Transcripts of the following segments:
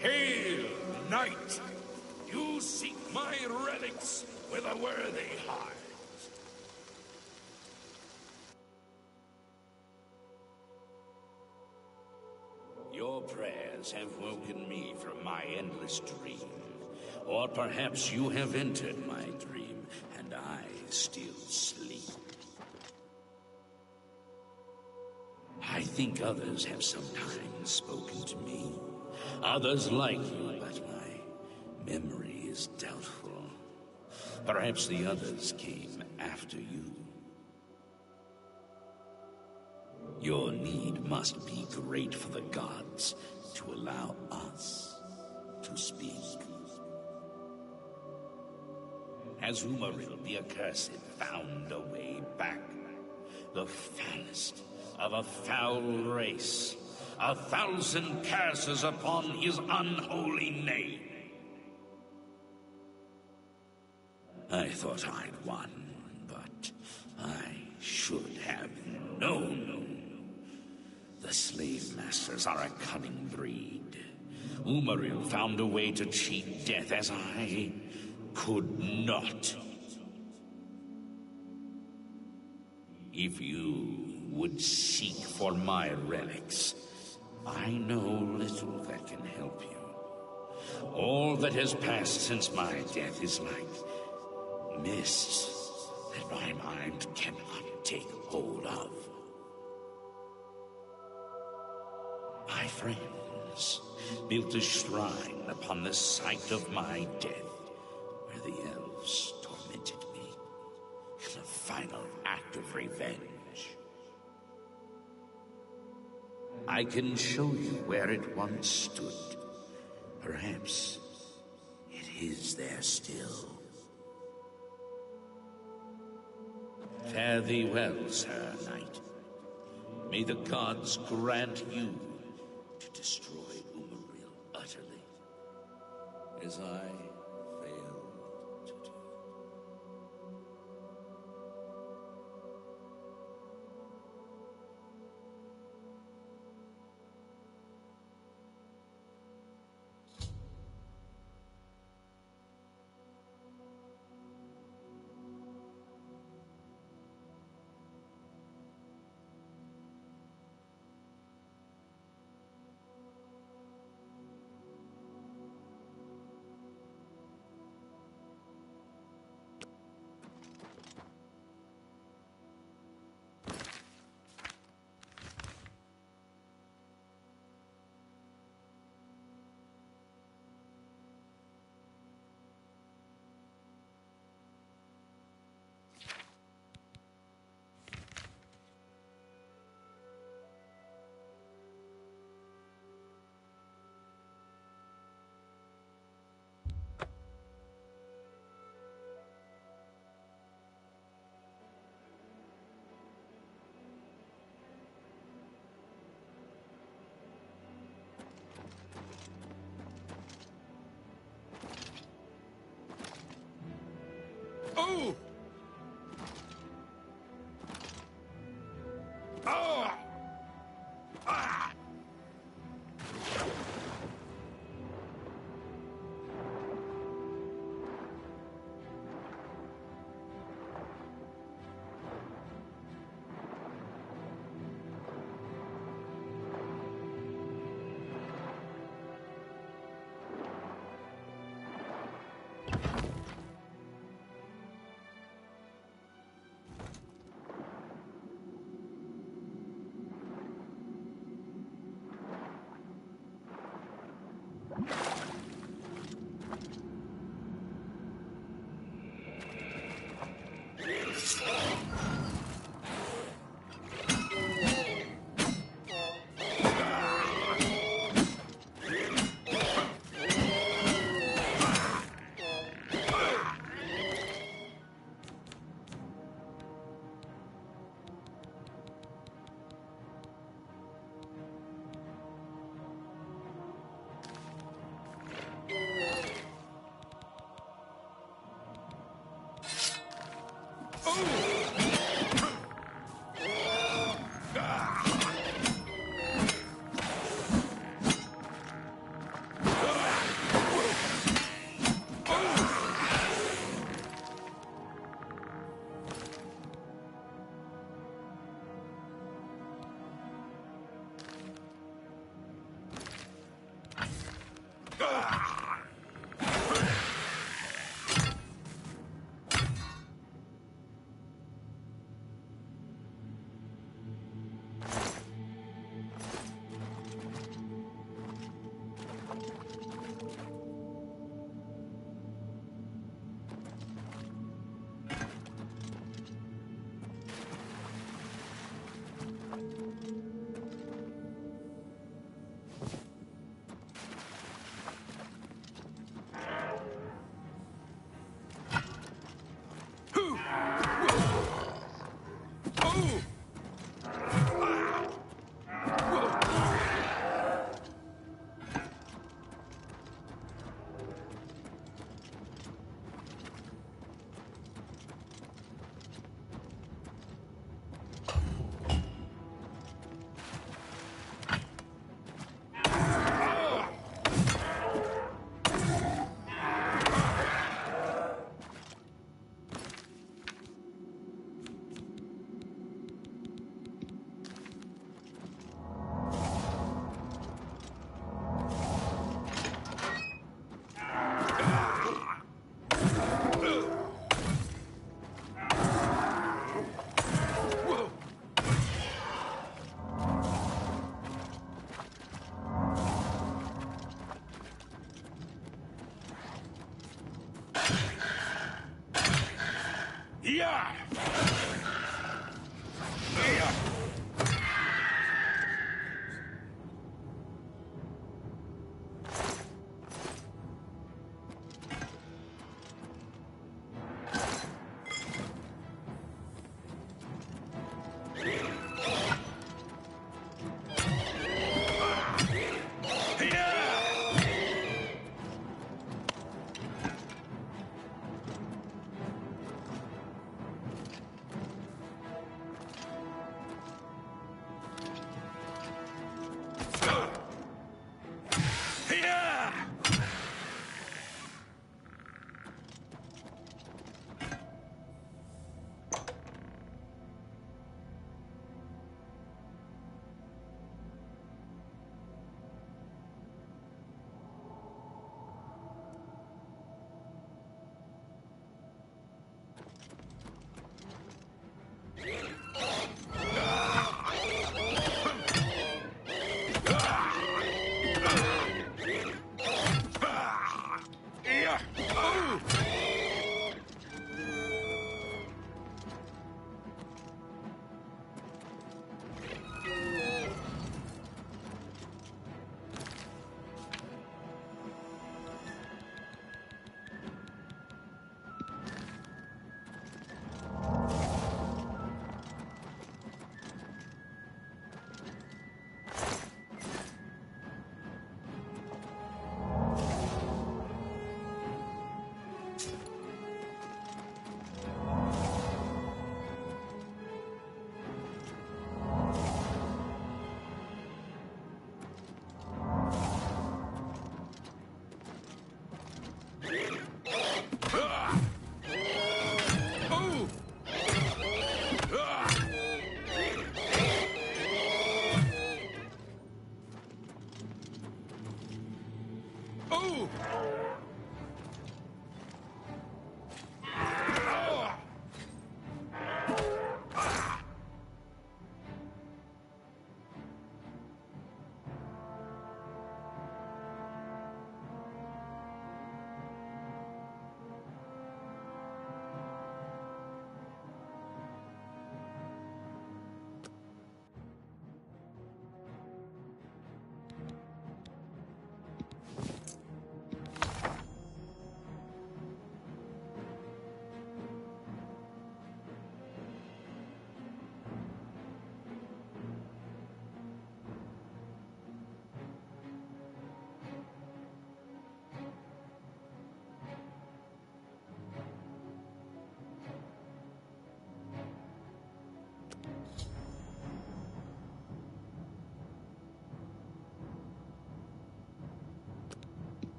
Hail, knight! You seek my relics with a worthy heart. Your prayers have woken me from my endless dream. Or perhaps you have entered my dream, and I still sleep. I think others have sometimes spoken to me. Others like you, but my memory is doubtful. Perhaps the others came after you. Your need must be great for the gods to allow us to speak. Has Umaril the Accursed found a way back? The foulest of a foul race. 1,000 curses upon his unholy name. I thought I'd won, but I should have known. The slave masters are a cunning breed. Umaril found a way to cheat death as I could not. If you would seek for my relics, I know little that can help you. All that has passed since my death is like mist that my mind cannot take hold of. My friends built a shrine upon the site of my death, where the elves tormented me in a final act of revenge. I can show you where it once stood. Perhaps it is there still. Fare thee well, Sir Knight. May the gods grant you to destroy Umaril utterly, as I failed to do. Oh! Oh! Ah! Yeah!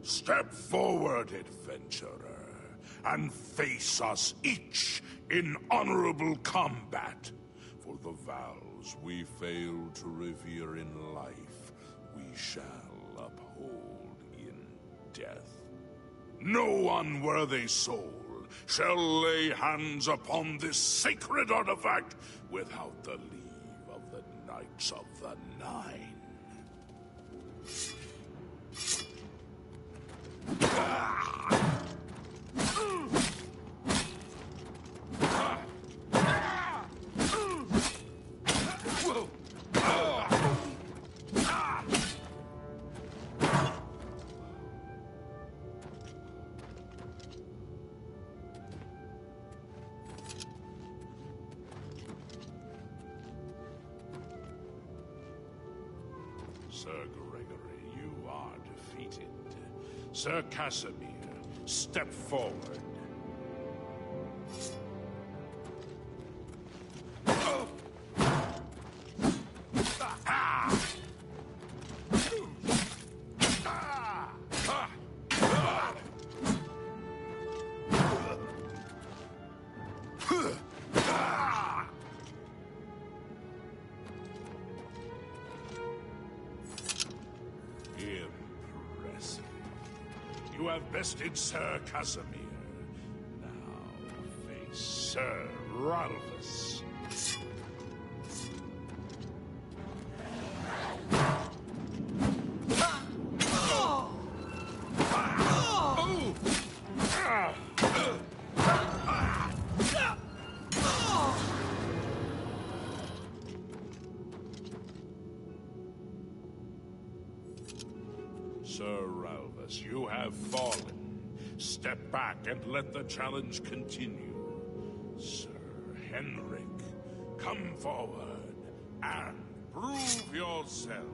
Step forward, adventurer, and face us each in honorable combat. For the vows we fail to revere in life, we shall uphold in death. No unworthy soul shall lay hands upon this sacred artifact without the leave of the Knights of the Nine. Sir Gregory, you are defeated. Sir Casimir, step forward. Impressive. You have bested Sir Casimir. Now face Sir Ralphus. Sir Ralphus, you have fallen. Step back and let the challenge continue. Sir Henrik, come forward and prove yourself.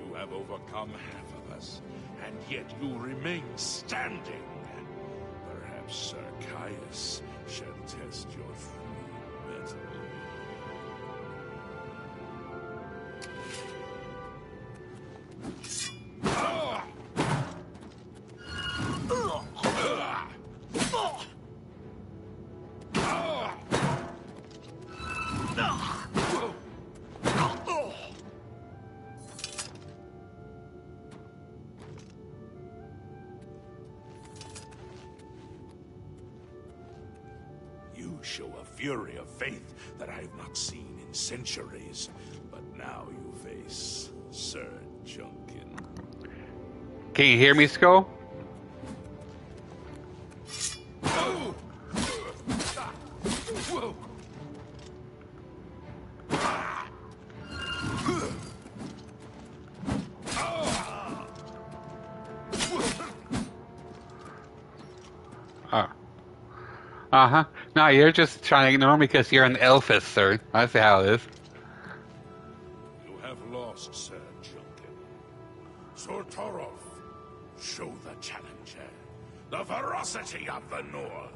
You have overcome half of us, and yet you remain standing. Perhaps Sir Caius shall test your true mettle. You show a fury of faith that I have not seen in centuries. But now you face Sir Junkin. Can you hear me, Skull? Uh-huh. No, you're just trying to ignore me because you're an elfist, sir. That's how it is. You have lost, Sir Junkin. Sir Torolf, show the challenger the ferocity of the North.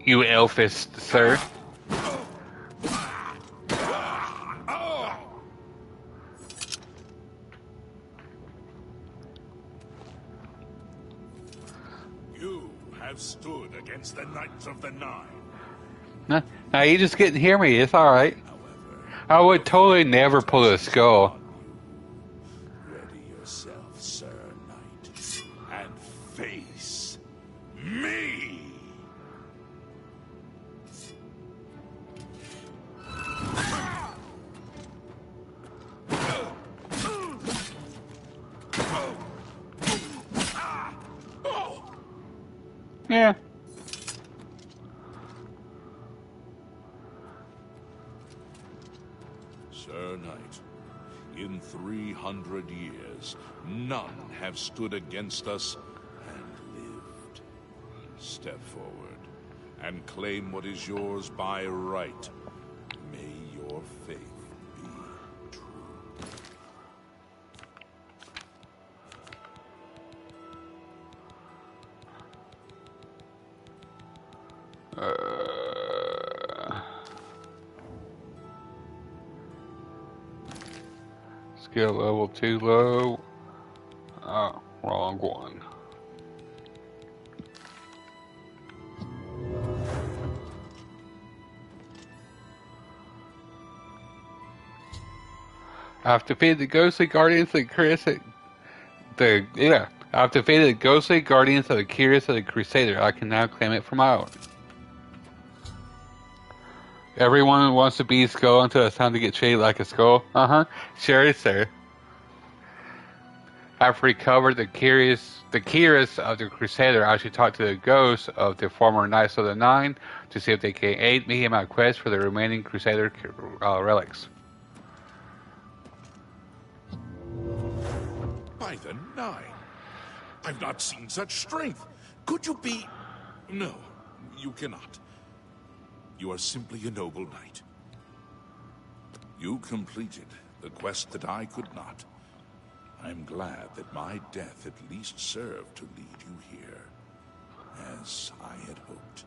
You elfist, sir. You have stood against the Knights of the Nine. No, you just couldn't hear me. It's alright. I would totally never pull a Skull. Ready yourself, Sir Knight, and face me! Yeah. Sir Knight, in 300 years, none have stood against us and lived. Step forward and claim what is yours by right. May your faith be true. Skill level too low. Oh, wrong one. I've defeated the ghostly guardians of the I've defeated the ghostly guardians of the curious of the Crusader. I can now claim it for my own. Everyone wants to be a skull until it's time to get treated like a skull. Sure, sir. I've recovered the curious of the Crusader. I should talk to the ghosts of the former Knights of the Nine to see if they can aid me in my quest for the remaining Crusader relics. By the Nine, I've not seen such strength. Could you be... No, you cannot. You are simply a noble knight. You completed the quest that I could not. I'm glad that my death at least served to lead you here, as I had hoped.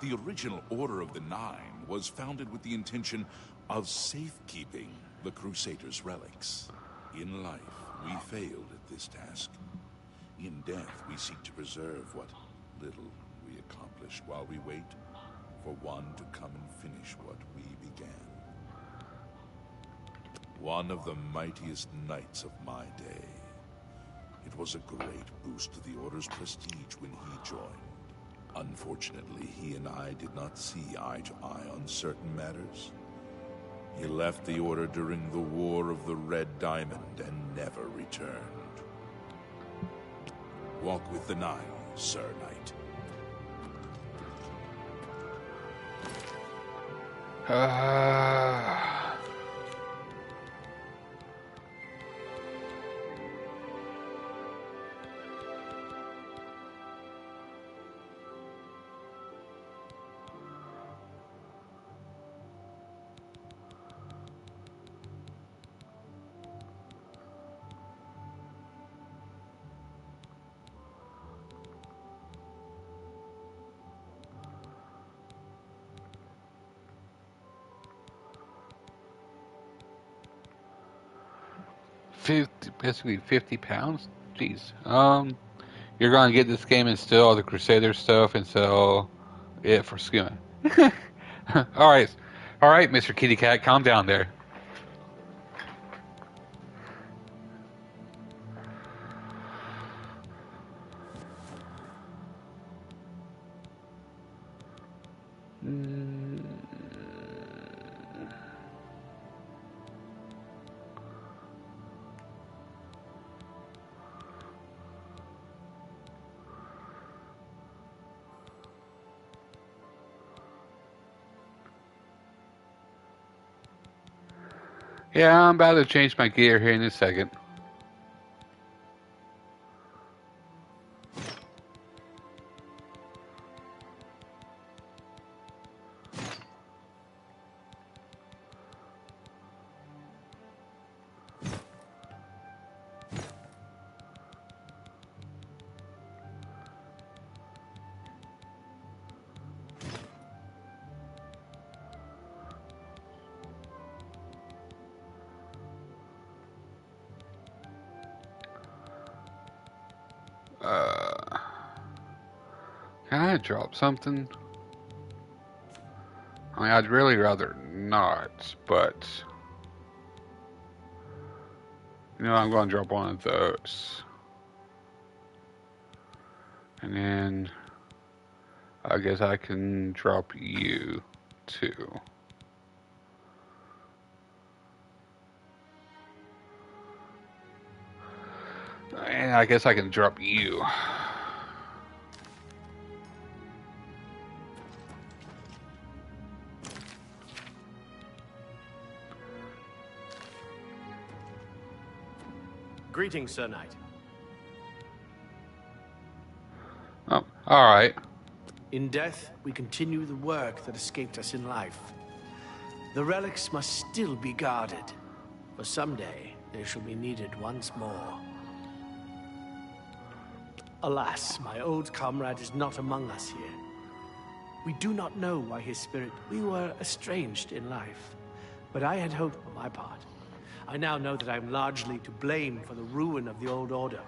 The original Order of the Nine was founded with the intention of safekeeping the Crusaders' relics. In life, we failed at this task. In death, we seek to preserve what little we accomplish while we wait for one to come and finish what we began. One of the mightiest knights of my day. It was a great boost to the Order's prestige when he joined. Unfortunately, he and I did not see eye to eye on certain matters. He left the Order during the War of the Red Diamond and never returned. Walk with the Nine, Sir Knight. Basically 50 pounds? Jeez. You're gonna get this game and steal all the Crusader stuff and sell it for skimming. Alright. Alright, Mr. Kitty Cat, calm down there. Yeah, I'm about to change my gear here in a second. Can I drop something? I mean, I'd really rather not, but... You know, I'm going to drop one of those. And then... I guess I can drop you, too. And I guess I can drop you. Greetings, Sir Knight. Oh, all right. In death, we continue the work that escaped us in life. The relics must still be guarded, for someday they shall be needed once more. Alas, my old comrade is not among us here. We do not know why his spirit... We were estranged in life, but I had hoped for my part. I now know that I am largely to blame for the ruin of the old order.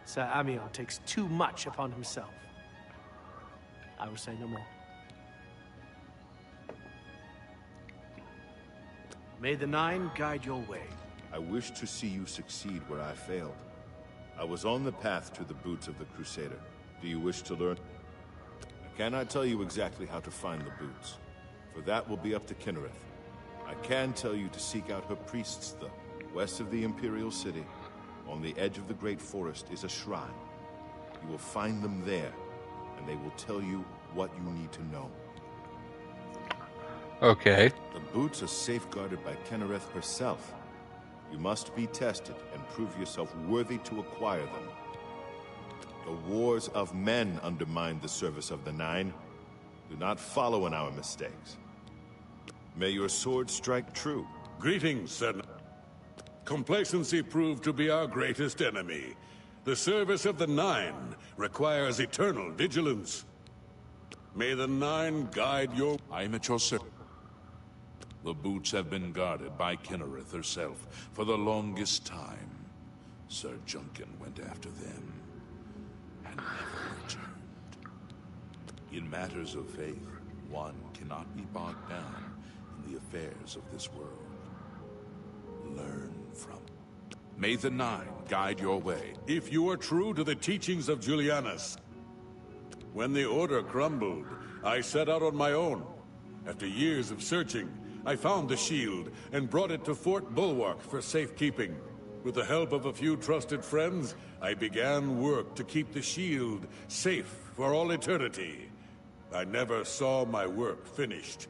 Sir Amiel takes too much upon himself. I will say no more. May the Nine guide your way. I wish to see you succeed where I failed. I was on the path to the boots of the Crusader. Do you wish to learn? I cannot tell you exactly how to find the boots, for that will be up to Kinnereth. I can tell you to seek out her priests, though. West of the Imperial City, on the edge of the Great Forest, is a shrine. You will find them there, and they will tell you what you need to know. Okay. The boots are safeguarded by Kinnereth herself. You must be tested and prove yourself worthy to acquire them. The wars of men undermine the service of the Nine. Do not follow in our mistakes. May your sword strike true. Greetings, Sir. Complacency proved to be our greatest enemy. The service of the Nine requires eternal vigilance. May the Nine guide your... I am at your service. The boots have been guarded by Kinnereth herself for the longest time. Sir Junkin went after them and never returned. In matters of faith, one cannot be bogged down in the affairs of this world. Learn from. May the Nine guide your way. If you are true to the teachings of Julianus. When the Order crumbled, I set out on my own. After years of searching, I found the shield and brought it to Fort Bulwark for safekeeping. With the help of a few trusted friends, I began work to keep the shield safe for all eternity. I never saw my work finished.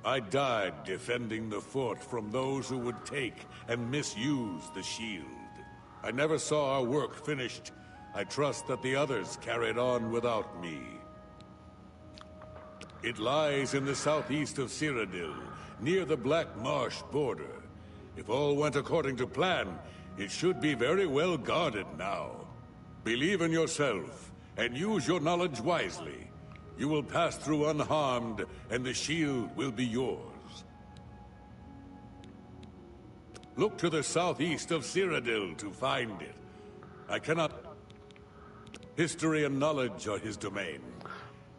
I died defending the fort from those who would take and misuse the shield. I never saw our work finished. I trust that the others carried on without me. It lies in the southeast of Cyrodiil, near the Black Marsh border. If all went according to plan, it should be very well guarded now. Believe in yourself, and use your knowledge wisely. You will pass through unharmed, and the shield will be yours. Look to the southeast of Cyrodiil to find it. I cannot... History and knowledge are his domain.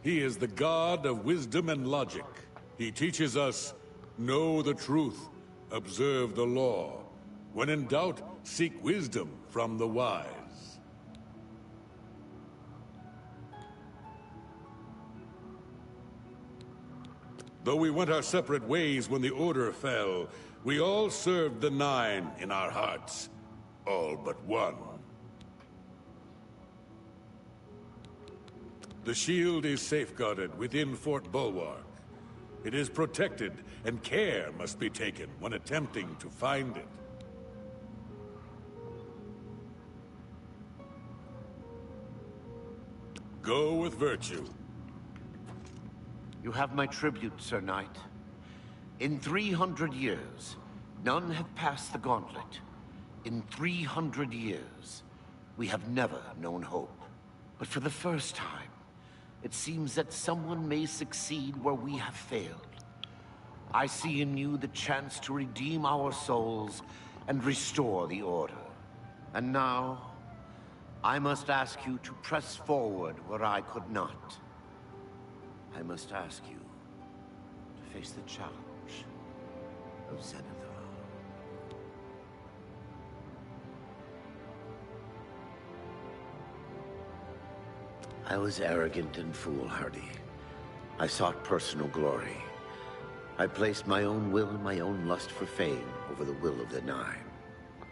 He is the god of wisdom and logic. He teaches us, know the truth, observe the law. When in doubt, seek wisdom from the wise. Though we went our separate ways when the Order fell, we all served the Nine in our hearts. All but one. The shield is safeguarded within Fort Bulwark. It is protected, and care must be taken when attempting to find it. Go with virtue. You have my tribute, Sir Knight. In 300 years, none have passed the gauntlet. In 300 years, we have never known hope. But for the first time, it seems that someone may succeed where we have failed. I see in you the chance to redeem our souls and restore the Order. And now, I must ask you to press forward where I could not. I must ask you to face the challenge of Zenithar. I was arrogant and foolhardy. I sought personal glory. I placed my own will and my own lust for fame over the will of the Nine.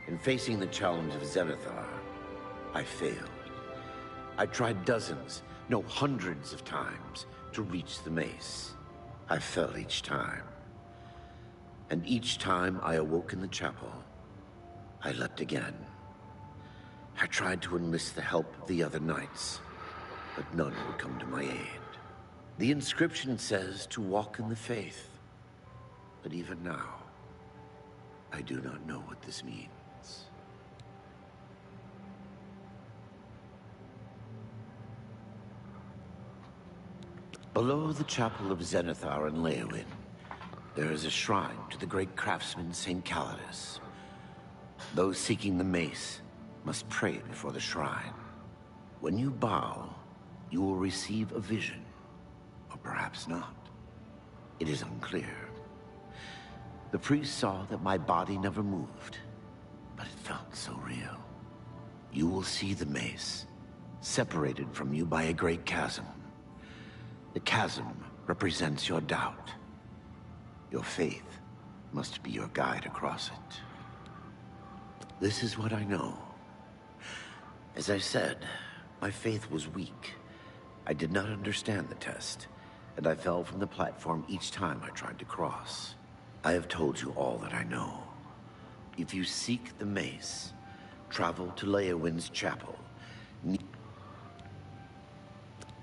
In facing the challenge of Zenithar, I failed. I tried dozens, no hundreds of times to reach the mace. I fell each time. And each time I awoke in the chapel, I leapt again. I tried to enlist the help of the other knights, but none would come to my aid. The inscription says to walk in the faith, but even now, I do not know what this means. Below the chapel of Zenithar in Leowyn, there is a shrine to the great craftsman St. Calidus. Those seeking the mace must pray before the shrine. When you bow, you will receive a vision, or perhaps not. It is unclear. The priest saw that my body never moved, but it felt so real. You will see the mace, separated from you by a great chasm. The chasm represents your doubt. Your faith must be your guide across it. This is what I know. As I said, my faith was weak. I did not understand the test, and I fell from the platform each time I tried to cross. I have told you all that I know. If you seek the mace, travel to Leowyn's chapel.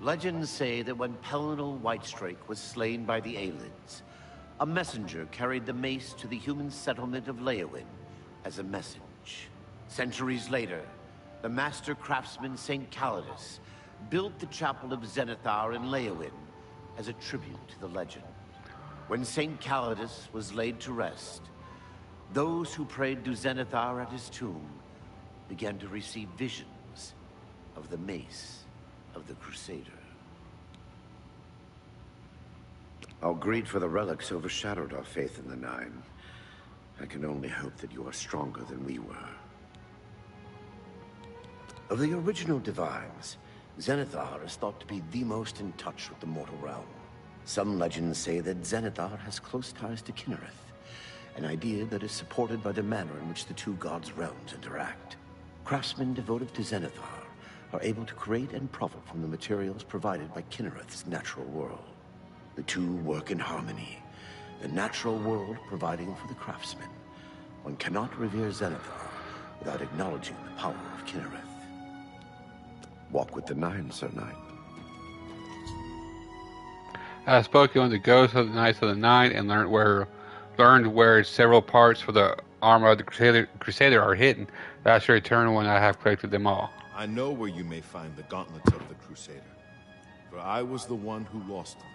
Legends say that when Pellinal Whitestrake was slain by the Aelids, a messenger carried the mace to the human settlement of Leowyn as a message. Centuries later, the master craftsman St. Calidus built the chapel of Zenithar in Leowyn as a tribute to the legend. When St. Calidus was laid to rest, those who prayed to Zenithar at his tomb began to receive visions of the mace of the Crusader. Our greed for the relics overshadowed our faith in the Nine. I can only hope that you are stronger than we were. Of the original divines, Zenithar is thought to be the most in touch with the mortal realm. Some legends say that Zenithar has close ties to Kinnereth, an idea that is supported by the manner in which the two gods' realms interact. Craftsmen devoted to Zenithar are able to create and profit from the materials provided by Kinnereth's natural world. The two work in harmony, the natural world providing for the craftsmen. One cannot revere Zenithar without acknowledging the power of Kinnereth. Walk with the Nine, Sir Knight. I have spoken with the ghosts of the Knights of the Nine and learned where several parts for the armor of the Crusader are hidden. I shall return when I have collected them all. I know where you may find the gauntlets of the Crusader, for I was the one who lost them.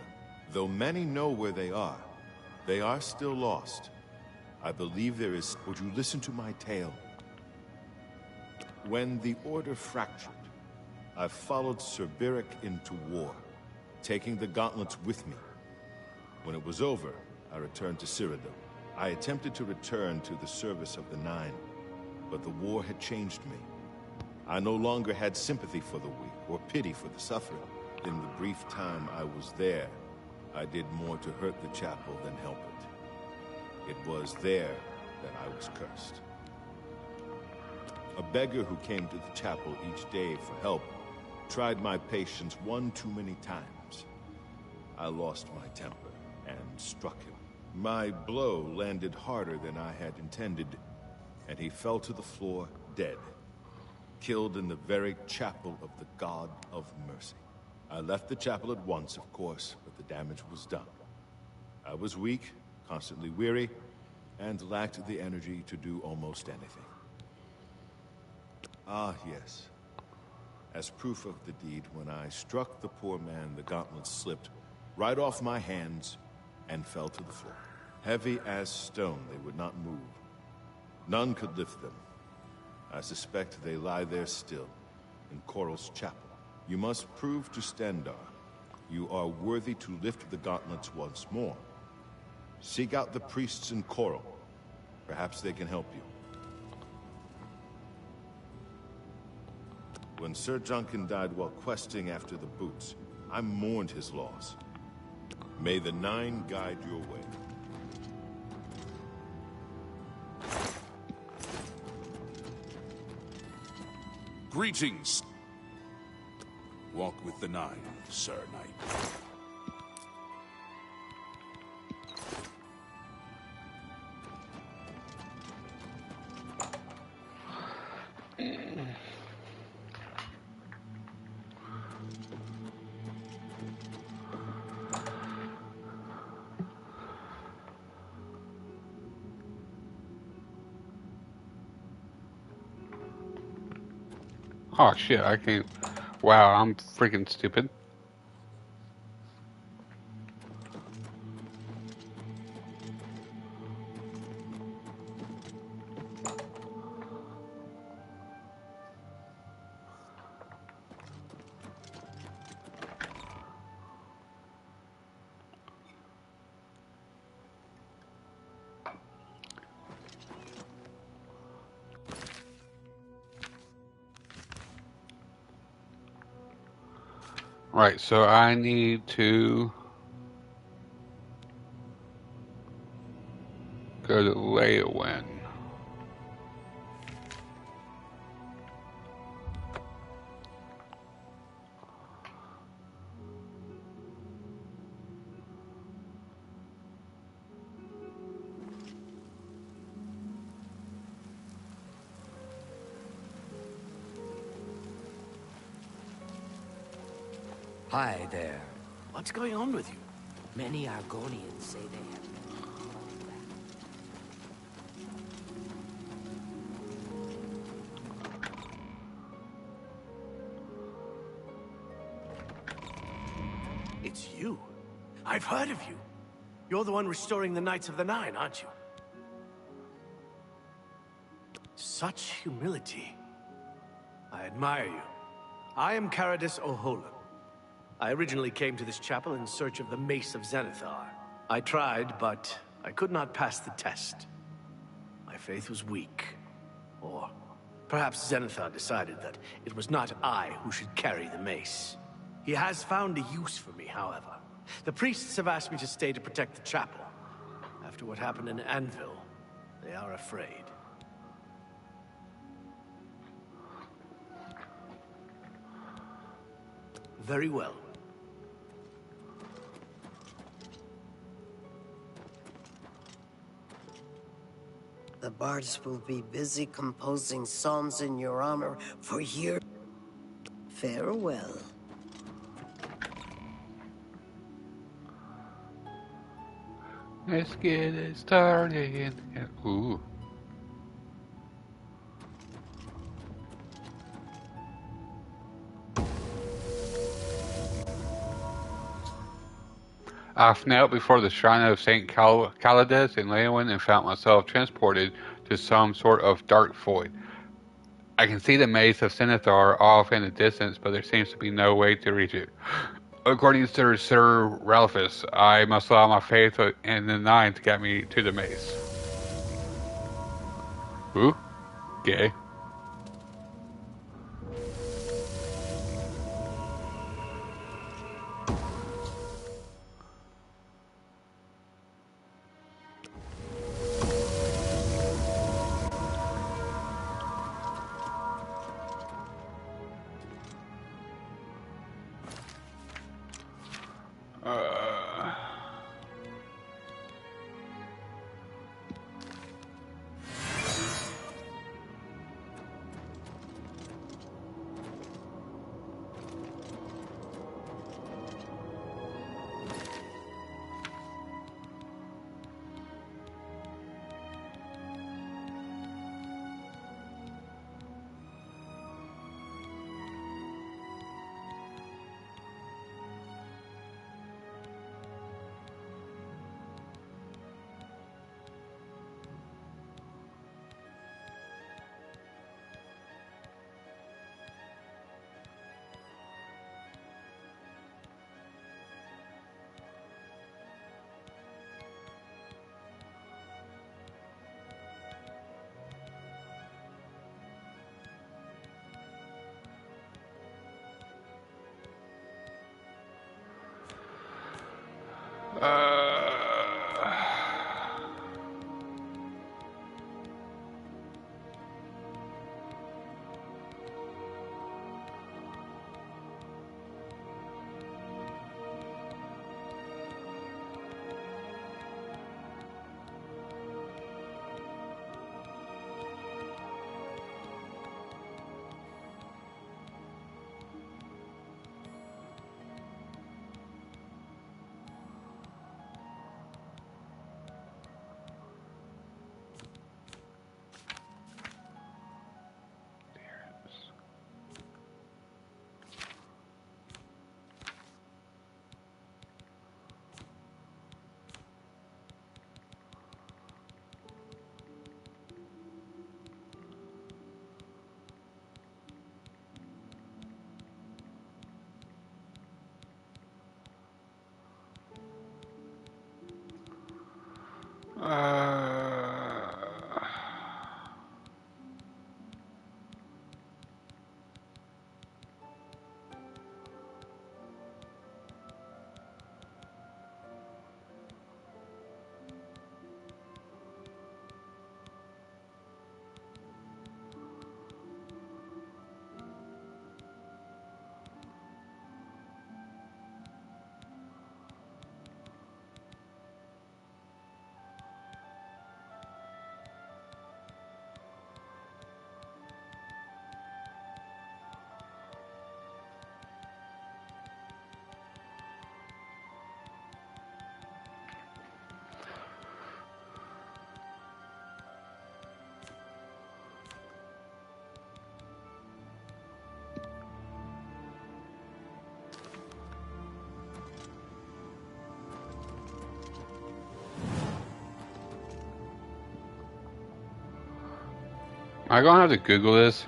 Though many know where they are still lost. I believe there is... Would you listen to my tale? When the Order fractured, I followed Sir Beric into war, taking the gauntlets with me. When it was over, I returned to Cyrodiil. I attempted to return to the service of the Nine, but the war had changed me. I no longer had sympathy for the weak or pity for the suffering. In the brief time I was there, I did more to hurt the chapel than help it. It was there that I was cursed. A beggar who came to the chapel each day for help tried my patience one too many times. I lost my temper and struck him. My blow landed harder than I had intended, and he fell to the floor dead, killed in the very chapel of the God of Mercy. I left the chapel at once, of course, but the damage was done. I was weak, constantly weary, and lacked the energy to do almost anything. Ah, yes. As proof of the deed, when I struck the poor man, the gauntlets slipped right off my hands and fell to the floor. Heavy as stone, they would not move. None could lift them. I suspect they lie there still, in Coral's chapel. You must prove to Stendarr you are worthy to lift the gauntlets once more. Seek out the priests in Coral. Perhaps they can help you. When Sir Duncan died while questing after the boots, I mourned his loss. May the Nine guide your way. Greetings. Walk with the Nine, Sir Knight. Oh shit, I can't. Wow, I'm freaking stupid. Right, so I need to go to Leowin. Hi there. What's going on with you? Many Argonians say they have It's you. I've heard of you. You're the one restoring the Knights of the Nine, aren't you? Such humility. I admire you. I am Caradus O'Holan. I originally came to this chapel in search of the Mace of Zenithar. I tried, but I could not pass the test. My faith was weak. Or perhaps Zenithar decided that it was not I who should carry the mace. He has found a use for me, however. The priests have asked me to stay to protect the chapel. After what happened in Anvil, they are afraid. Very well. The bards will be busy composing psalms in your honor for years. Farewell. Let's get it started. Ooh. I knelt before the shrine of Saint Calidus in Leowin and found myself transported to some sort of dark void. I can see the maze of Zenithar off in the distance, but there seems to be no way to reach it. According to Sir Ralphus, I must allow my faith in the Nine to get me to the maze. Ooh, gay. Uh, Am I gonna have to Google this?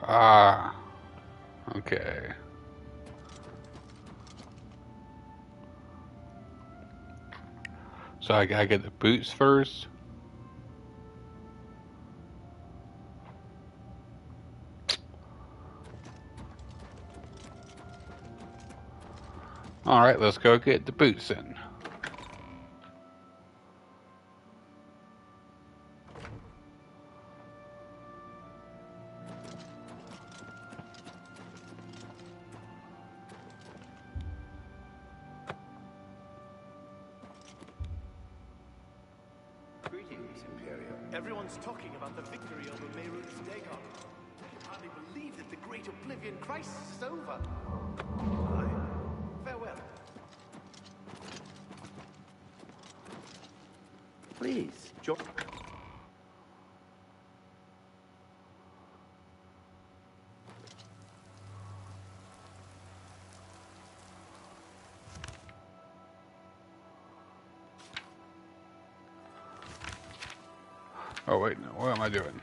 Ah, okay. So I gotta get the boots first. Alright, let's go get the boots then. Greetings, Imperium. Everyone's talking about the victory over Mehrunes Dagon. I hardly believe that the great Oblivion crisis is over. Farewell. Please, join. Oh wait, no, what am I doing?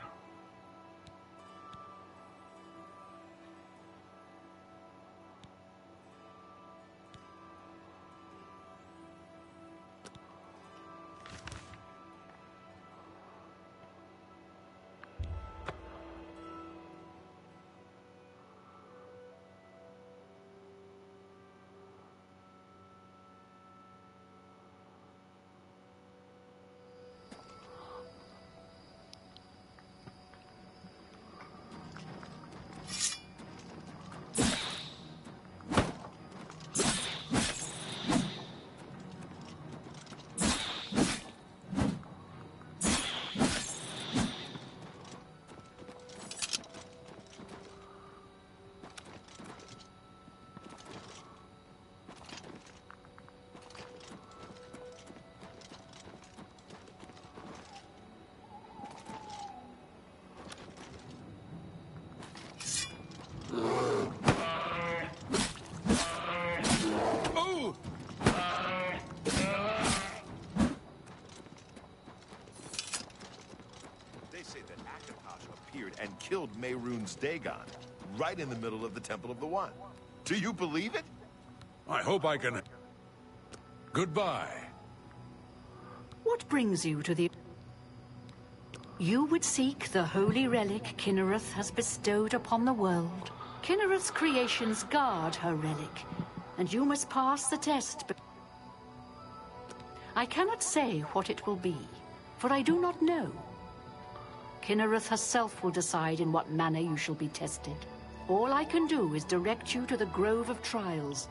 And killed Mehrunes Dagon, right in the middle of the Temple of the One. Do you believe it? I hope I can... Goodbye. What brings you to the... You would seek the holy relic Kinnereth has bestowed upon the world. Kinnereth's creations guard her relic, and you must pass the test. But I cannot say what it will be, for I do not know. Kinnereth herself will decide in what manner you shall be tested. All I can do is direct you to the Grove of Trials,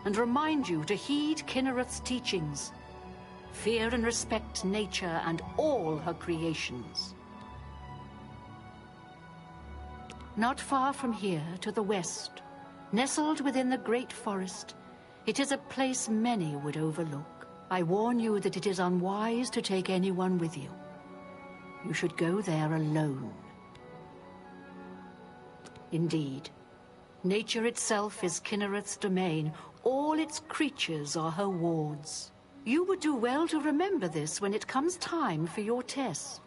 and remind you to heed Kinnereth's teachings. Fear and respect nature and all her creations. Not far from here, to the west, nestled within the great forest, it is a place many would overlook. I warn you that it is unwise to take anyone with you. You should go there alone. indeed. Nature itself is Kinnereth's domain. All its creatures are her wards. You would do well to remember this when it comes time for your test.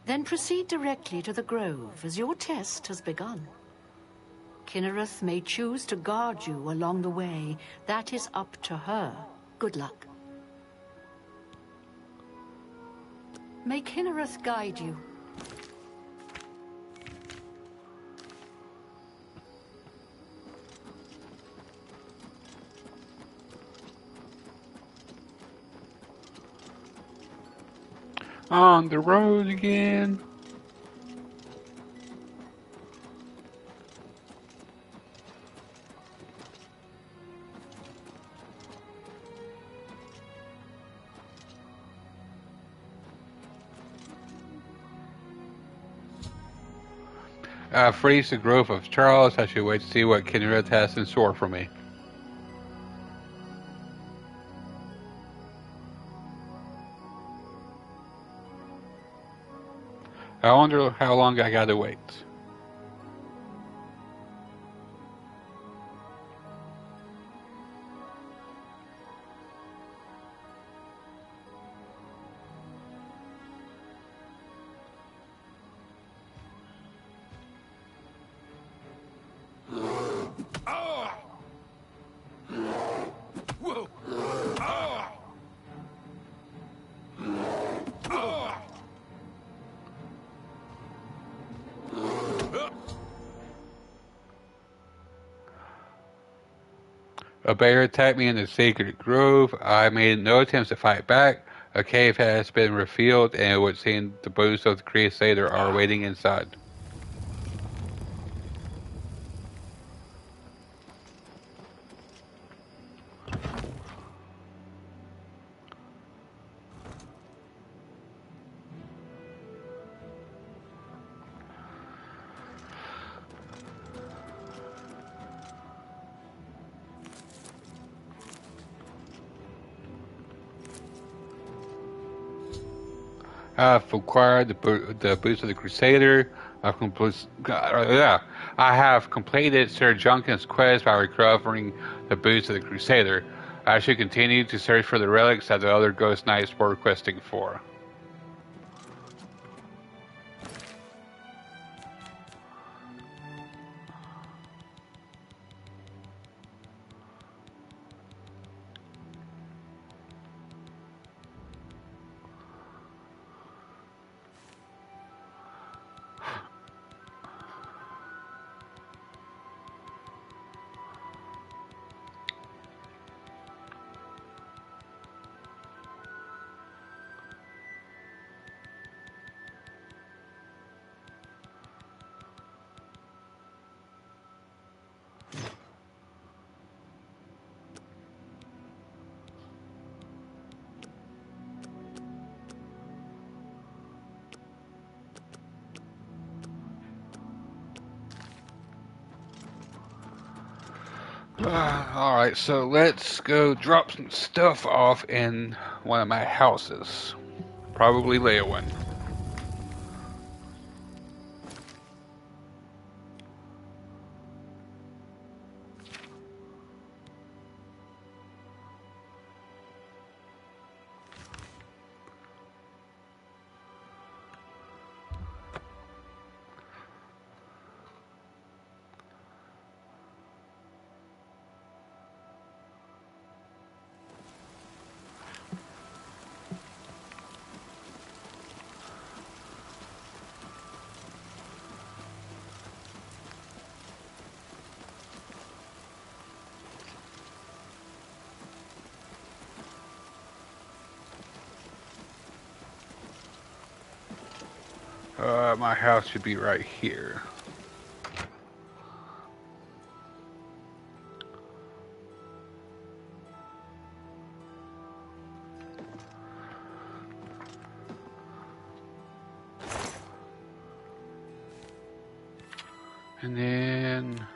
Then proceed directly to the grove, as your test has begun. Kinnereth may choose to guard you along the way. That is up to her. Good luck. May Kinnereth guide you. On the road again. Freeze the Grove of Charles. I should wait to see what Kinnereth has in store for me. I wonder how long I gotta wait. A bear attacked me in the sacred grove. I made no attempts to fight back. A cave has been revealed, and it would seem the boots of the Crusader are waiting inside. I've acquired the boots of the Crusader. I have completed Sir Junken's quest by recovering the boots of the Crusader. I should continue to search for the relics that the other Ghost Knights were questing for. Alright, so let's go drop some stuff off in one of my houses. Probably Leowin. My house should be right here. And then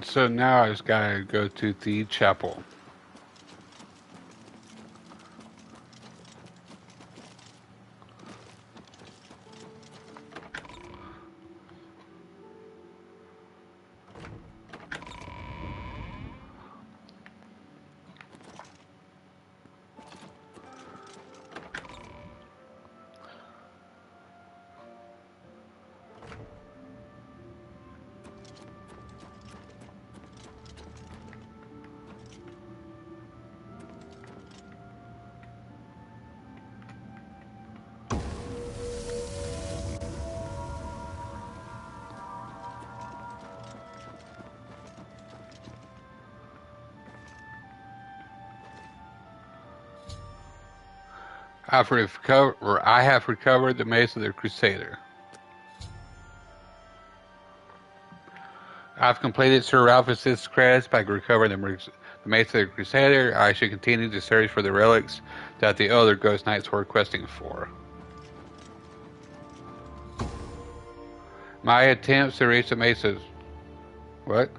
So now I just gotta go to the chapel. I have recovered the Mace of the Crusader. I've completed Sir Ralphus's quest by recovering the Mace of the Crusader. I should continue to search for the relics that the other Ghost Knights were questing for. My attempts to reach the Mace of... What?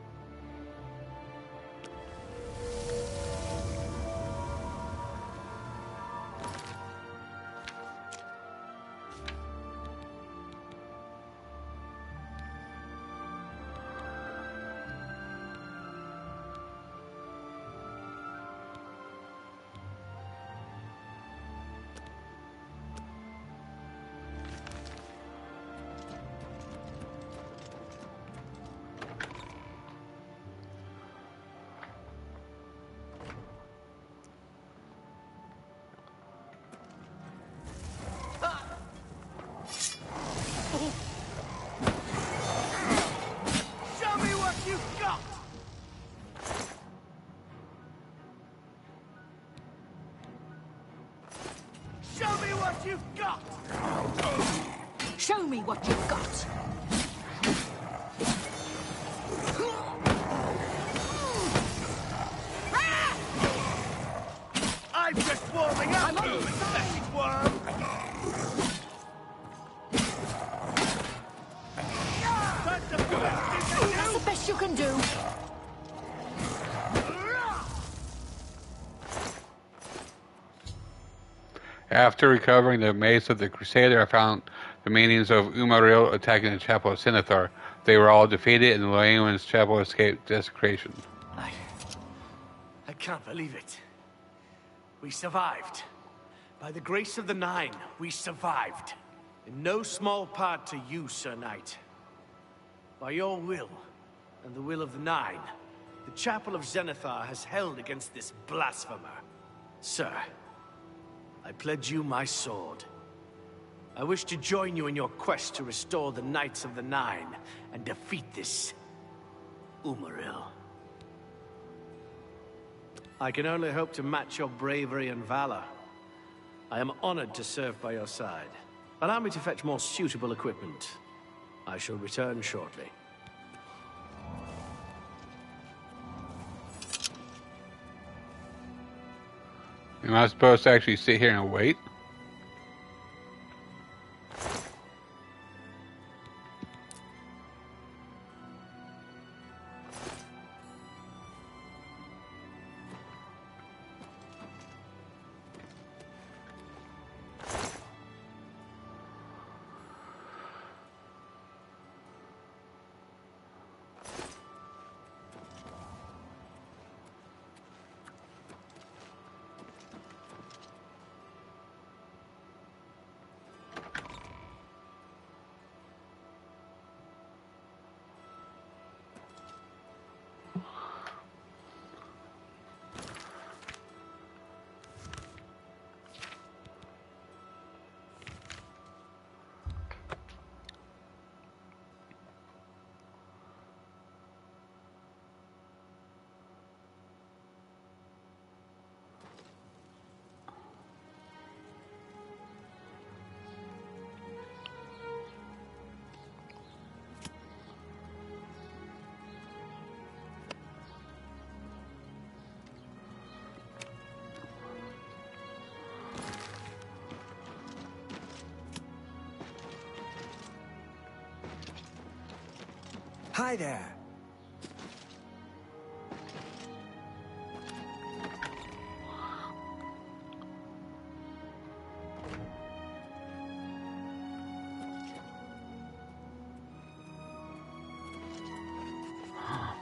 Show me what you've got. I'm just warming up. I'm on your side. Worm. That's the best you can do. After recovering the Mace of the Crusader, I found the meanings of Umaril attacking the Chapel of Sinethar. They were all defeated, and the Leon's chapel escaped desecration. I can't believe it. We survived. By the grace of the Nine, we survived. In no small part to you, Sir Knight. By your will, and the will of the Nine, the Chapel of Zenithar has held against this blasphemer. Sir, I pledge you my sword. I wish to join you in your quest to restore the Knights of the Nine and defeat this Umaril. I can only hope to match your bravery and valor. I am honored to serve by your side. Allow me to fetch more suitable equipment. I shall return shortly. Am I supposed to actually sit here and wait? Hi there.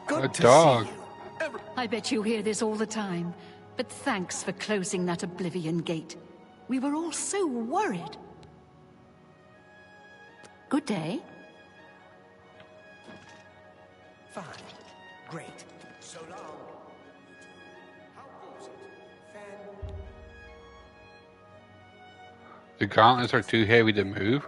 A dog. I bet you hear this all the time, but thanks for closing that Oblivion gate. We were all so worried. Good day. Fine. Great. So long. How goes it? Fan? The gauntlets are too heavy to move.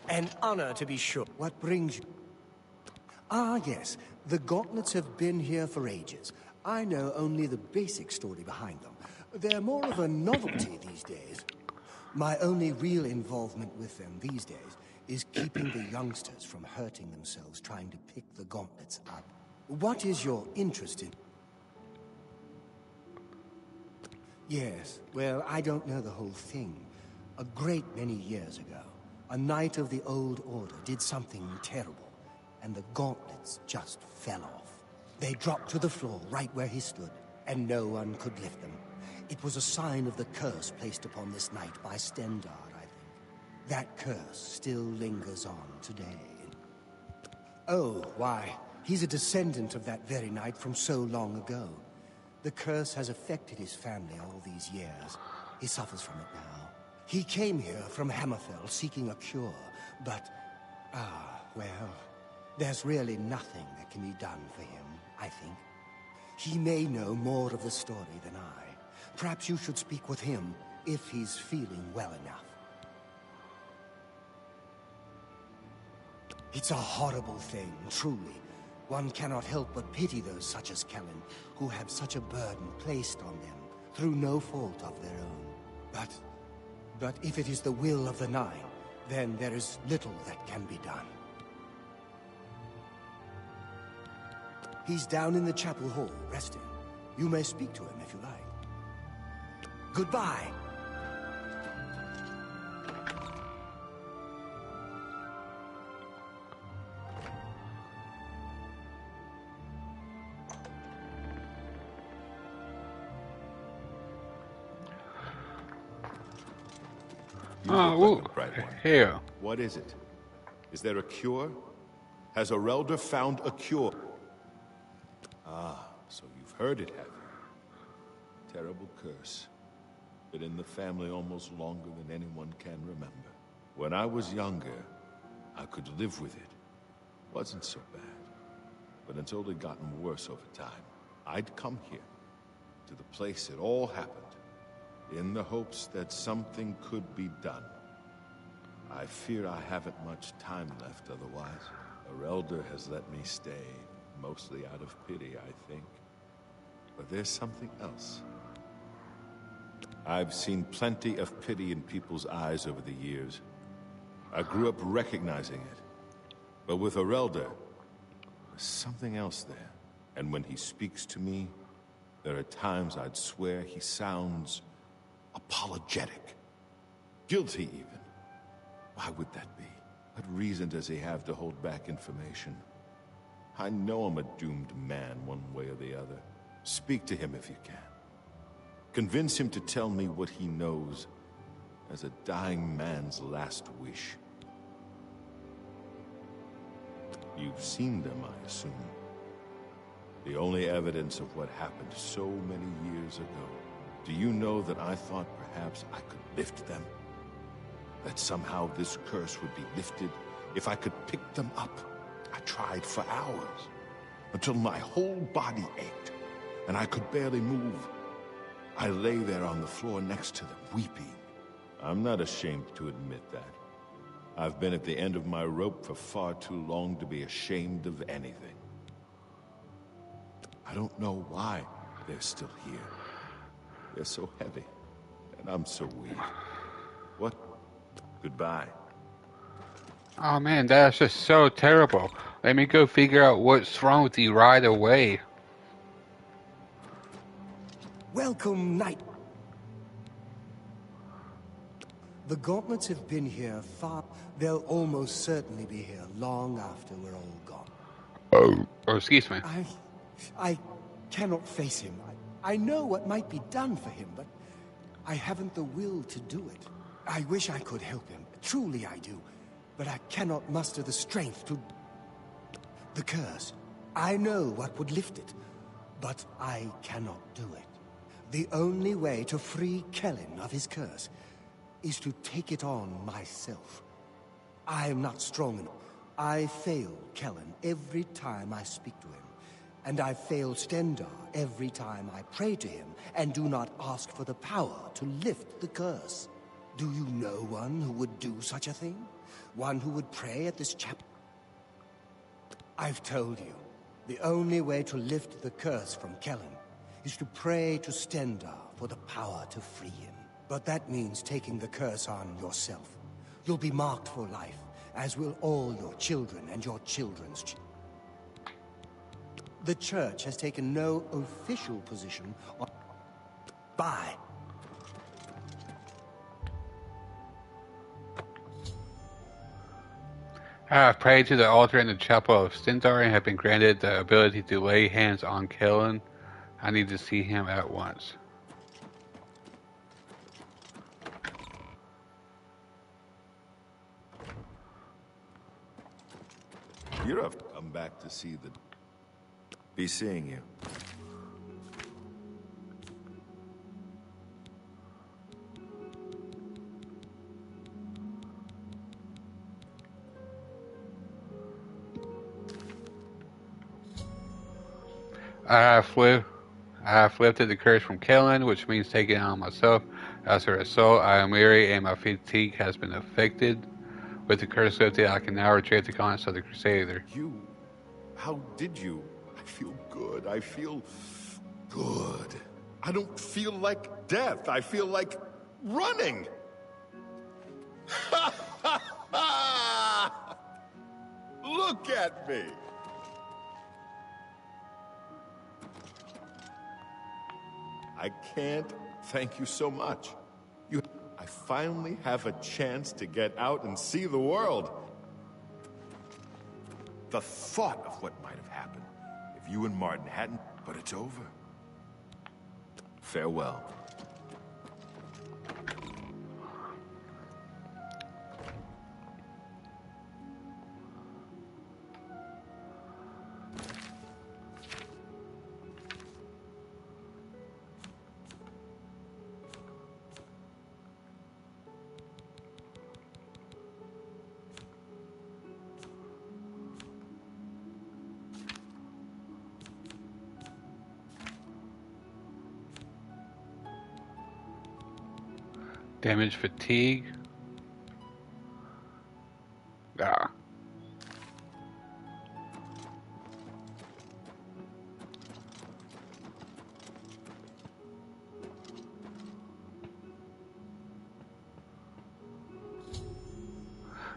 An honor, to be sure. What brings you? Ah, yes. The gauntlets have been here for ages. I know only the basic story behind them. They're more of a novelty these days. My only real involvement with them these days is keeping the youngsters from hurting themselves trying to pick the gauntlets up. What is your interest in? Yes, well, I don't know the whole thing. A great many years ago, a knight of the old order did something terrible, and the gauntlets just fell off. They dropped to the floor right where he stood, and no one could lift them. It was a sign of the curse placed upon this knight by Stendard, I think. That curse still lingers on today. Oh, why, he's a descendant of that very knight from so long ago. The curse has affected his family all these years. He suffers from it now. He came here from Hammerfell seeking a cure, but... well, there's really nothing that can be done for him, I think. He may know more of the story than I. Perhaps you should speak with him, if he's feeling well enough. It's a horrible thing, truly. One cannot help but pity those such as Kellen, who have such a burden placed on them, through no fault of their own. But if it is the will of the Nine, then there is little that can be done. He's down in the chapel hall, resting. You may speak to him if you like. Goodbye. Oh, here. What is it? Is there a cure? Has Arelder found a cure? Ah, so you've heard it, have you? Terrible curse. Been in the family almost longer than anyone can remember. When I was younger, I could live with it. Wasn't so bad. But until it gotten worse over time, I'd come here, to the place it all happened, in the hopes that something could be done. I fear I haven't much time left otherwise. Arelder has let me stay, mostly out of pity, I think. But there's something else. I've seen plenty of pity in people's eyes over the years. I grew up recognizing it. But with Arelder, there's something else there. And when he speaks to me, there are times I'd swear he sounds apologetic. Guilty, even. Why would that be? What reason does he have to hold back information? I know I'm a doomed man one way or the other. Speak to him if you can. Convince him to tell me what he knows as a dying man's last wish. You've seen them, I assume. The only evidence of what happened so many years ago. Do you know that I thought perhaps I could lift them? That somehow this curse would be lifted if I could pick them up? I tried for hours, until my whole body ached, and I could barely move. I lay there on the floor next to them, weeping. I'm not ashamed to admit that. I've been at the end of my rope for far too long to be ashamed of anything. I don't know why they're still here. They're so heavy, and I'm so weak. What? Goodbye. Oh man, that's just so terrible. Let me go figure out what's wrong with you right away. Welcome, Knight. The gauntlets have been here far. They'll almost certainly be here long after we're all gone. Oh, excuse me. I cannot face him. I know what might be done for him, but I haven't the will to do it. I wish I could help him. Truly I do. But I cannot muster the strength to... The curse. I know what would lift it, but I cannot do it. The only way to free Kellen of his curse is to take it on myself. I am not strong enough. I fail Kellen every time I speak to him. And I fail Stendar every time I pray to him and do not ask for the power to lift the curse. Do you know one who would do such a thing? One who would pray at this chapel? I've told you, the only way to lift the curse from Kellen is to pray to Stendar for the power to free him. But that means taking the curse on yourself. You'll be marked for life, as will all your children and your children's children. The Church has taken no official position on... Bye. I have prayed to the altar in the chapel of Stendar and have been granted the ability to lay hands on Kellen. I need to see him at once. You're up. Come back to see the... Be seeing you. I have lifted the curse from Kellen, which means taking it on myself. As a result, I am weary and my fatigue has been affected. With the curse lifted, I can now retrieve the gauntlets of the Crusader. You... How did you? I feel good. I feel... good. I don't feel like death. I feel like... running! Look at me! I can't thank you so much. I finally have a chance to get out and see the world. The thought of what might have happened if you and Martin hadn't... But it's over. Farewell. Damage fatigue. Ah.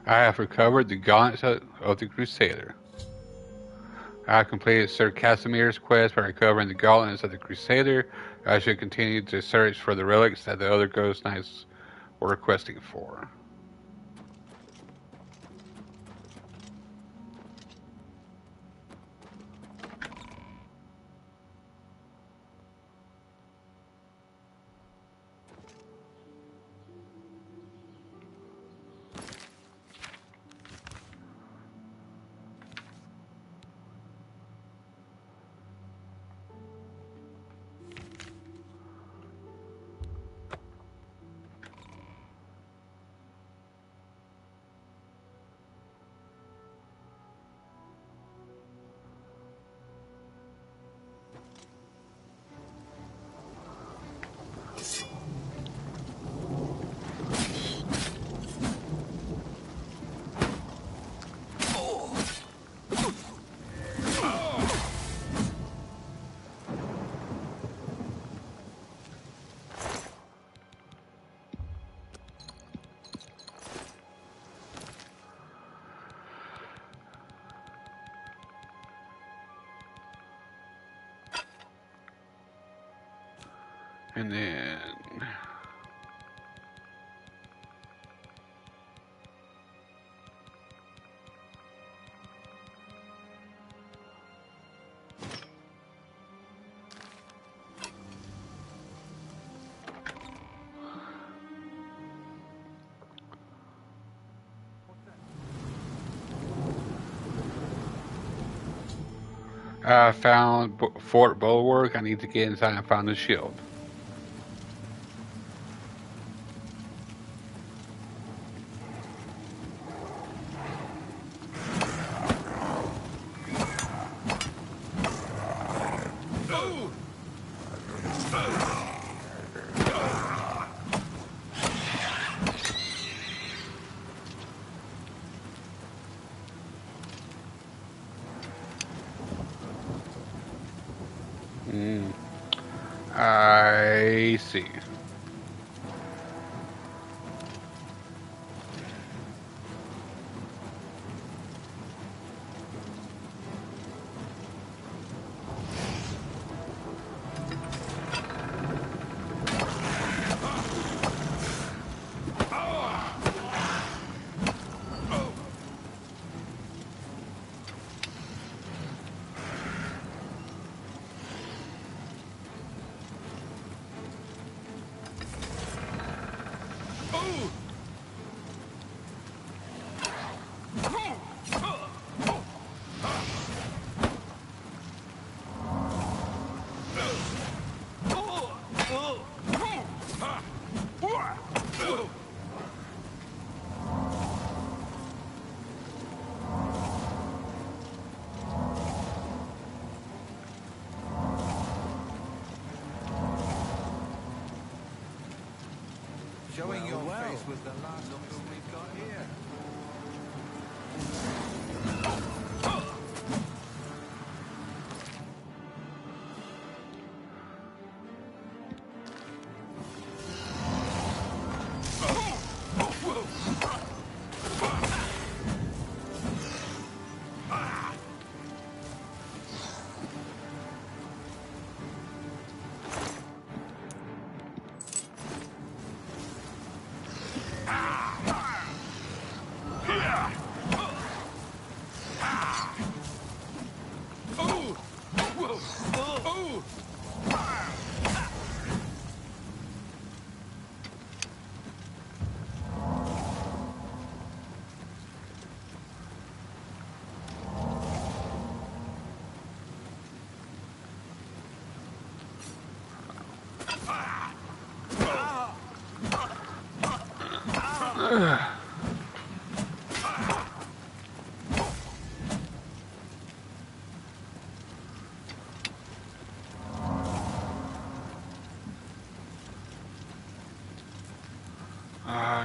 I have recovered the gauntlets of the Crusader. I have completed Sir Casimir's quest by recovering the gauntlets of the Crusader. I should continue to search for the relics that the other Ghost Knights were requesting for. And then... I found Fort Bulwark. I need to get inside and find the shield. I see. Showing your face was the last of whom we've got here.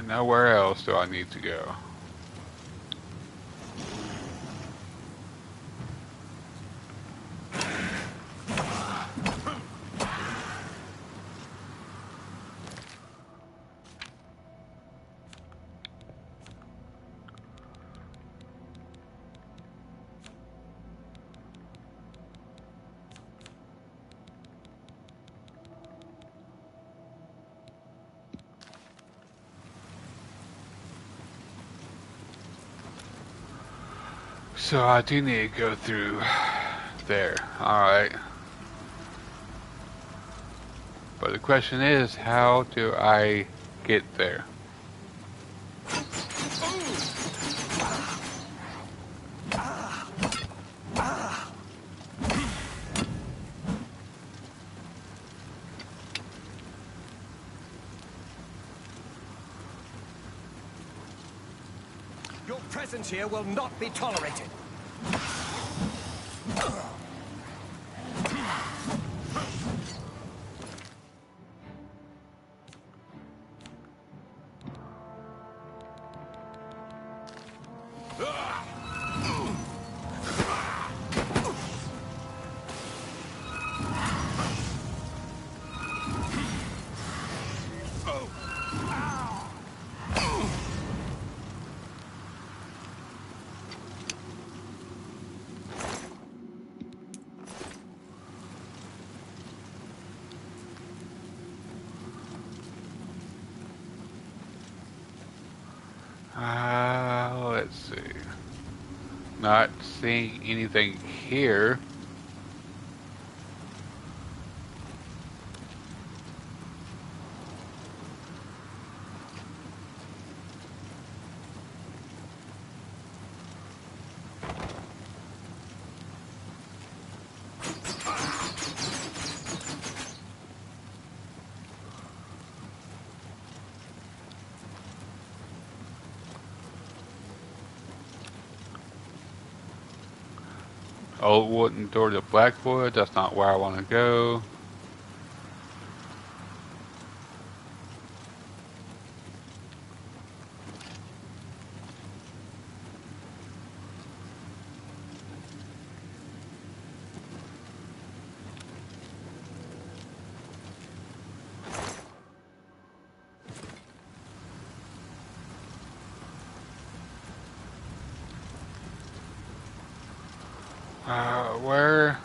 Now where else do I need to go? So I do need to go through there. Alright. But the question is, how do I get there? Your presence here will not be tolerated. Let's see. Not seeing anything here. Old wooden door to Blackwood. That's not where I want to go. Where?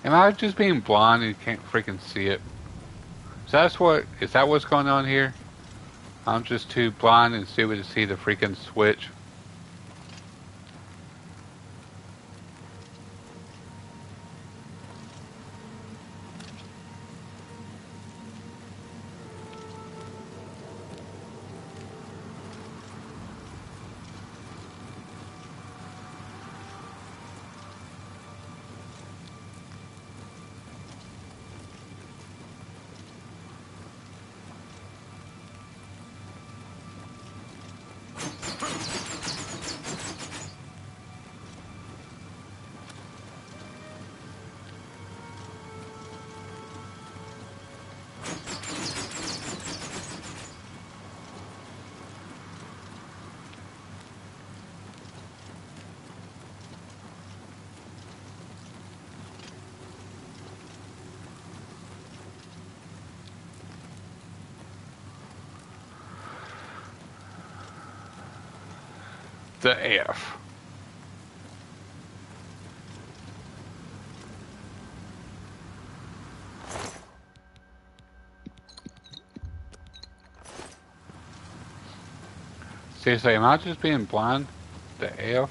Am I just being blind and can't freaking see it? Is that what's going on here? I'm just too blind and stupid to see the freaking switch. The F. Seriously, am I just being blind? The F?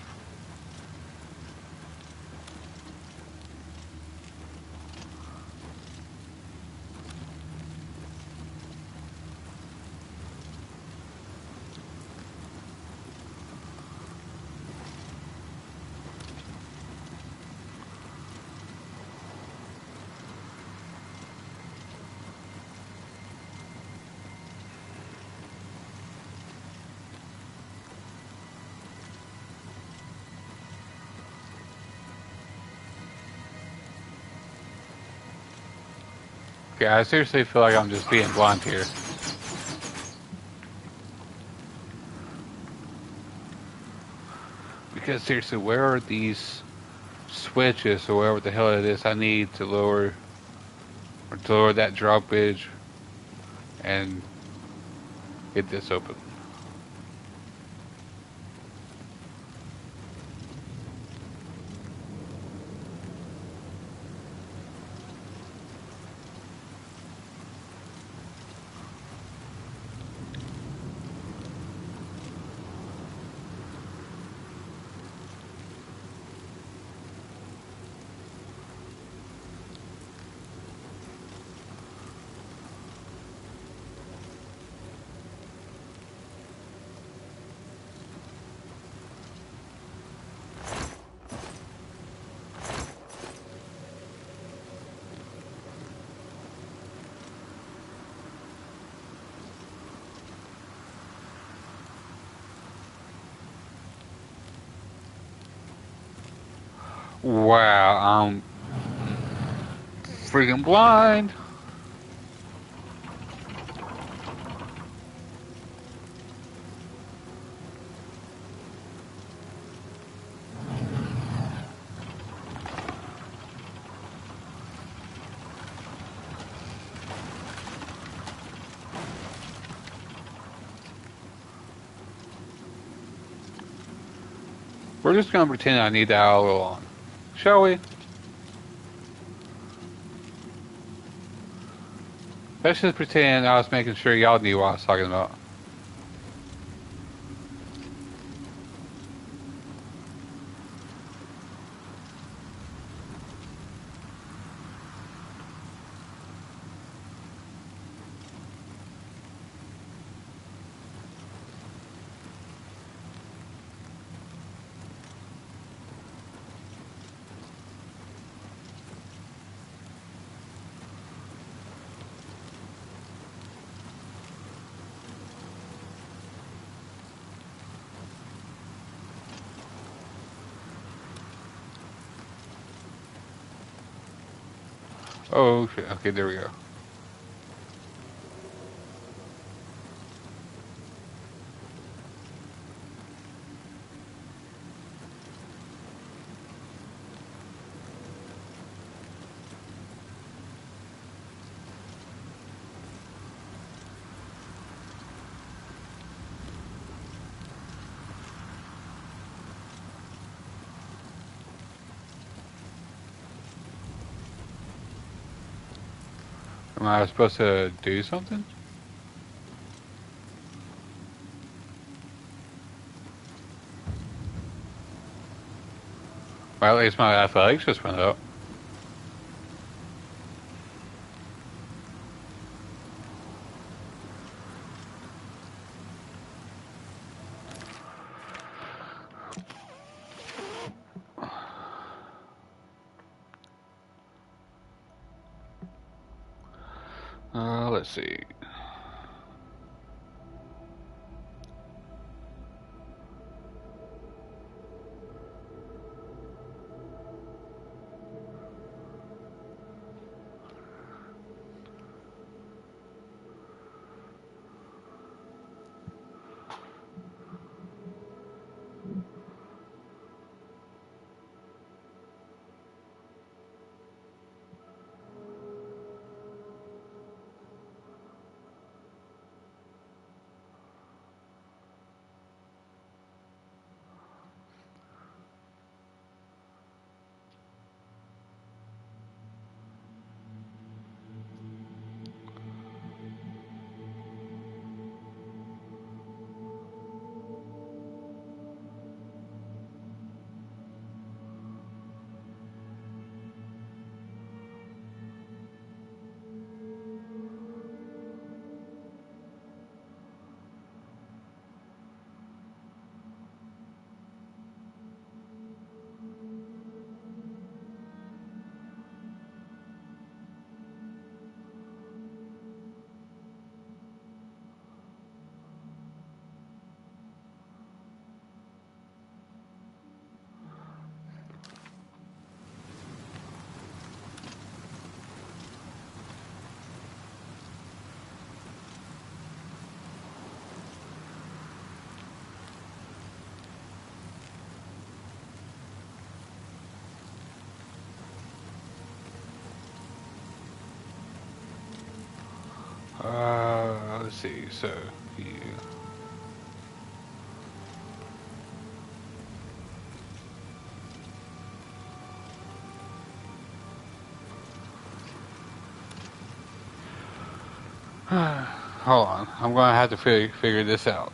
Okay, I seriously feel like I'm just being blind here. Because seriously, where are these switches or whatever the hell it is I need to lower that drawbridge and get this open? Wow, I'm freaking blind. We're just gonna pretend I need that all along, shall we? Let's just pretend I was making sure y'all knew what I was talking about. Oh, okay. Okay, there we go. Am I supposed to do something? Well, at least my athletics just went up. Let's see. Let's see. So, you. Hold on. I'm going to have to figure this out.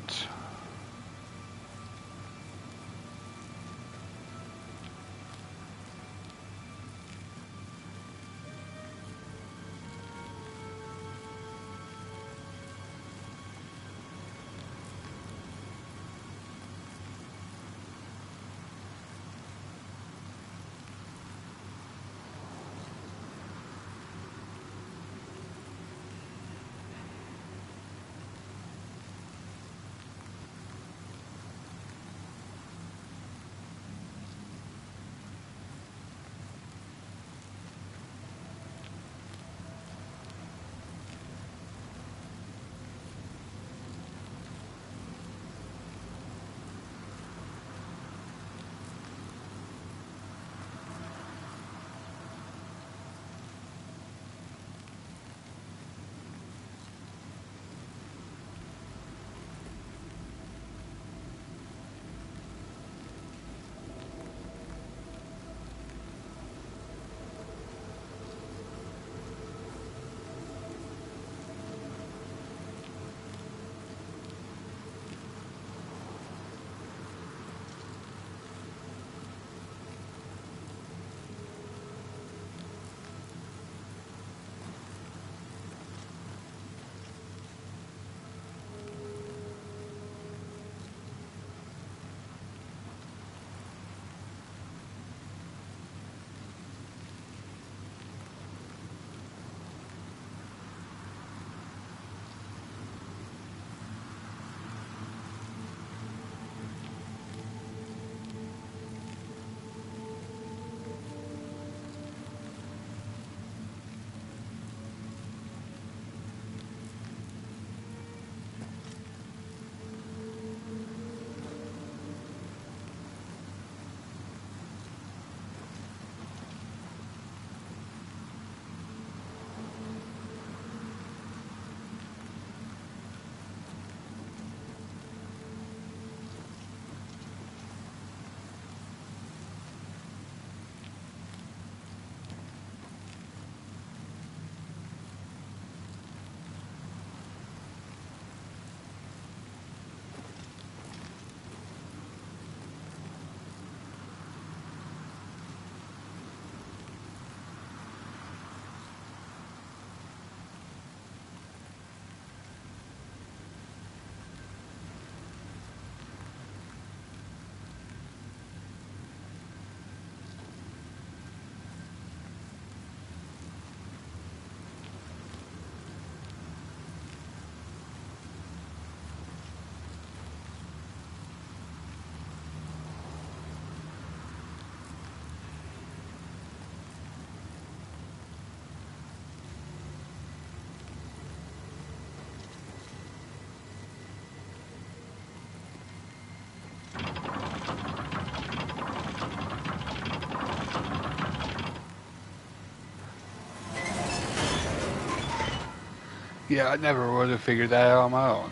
Yeah, I never would have figured that out on my own.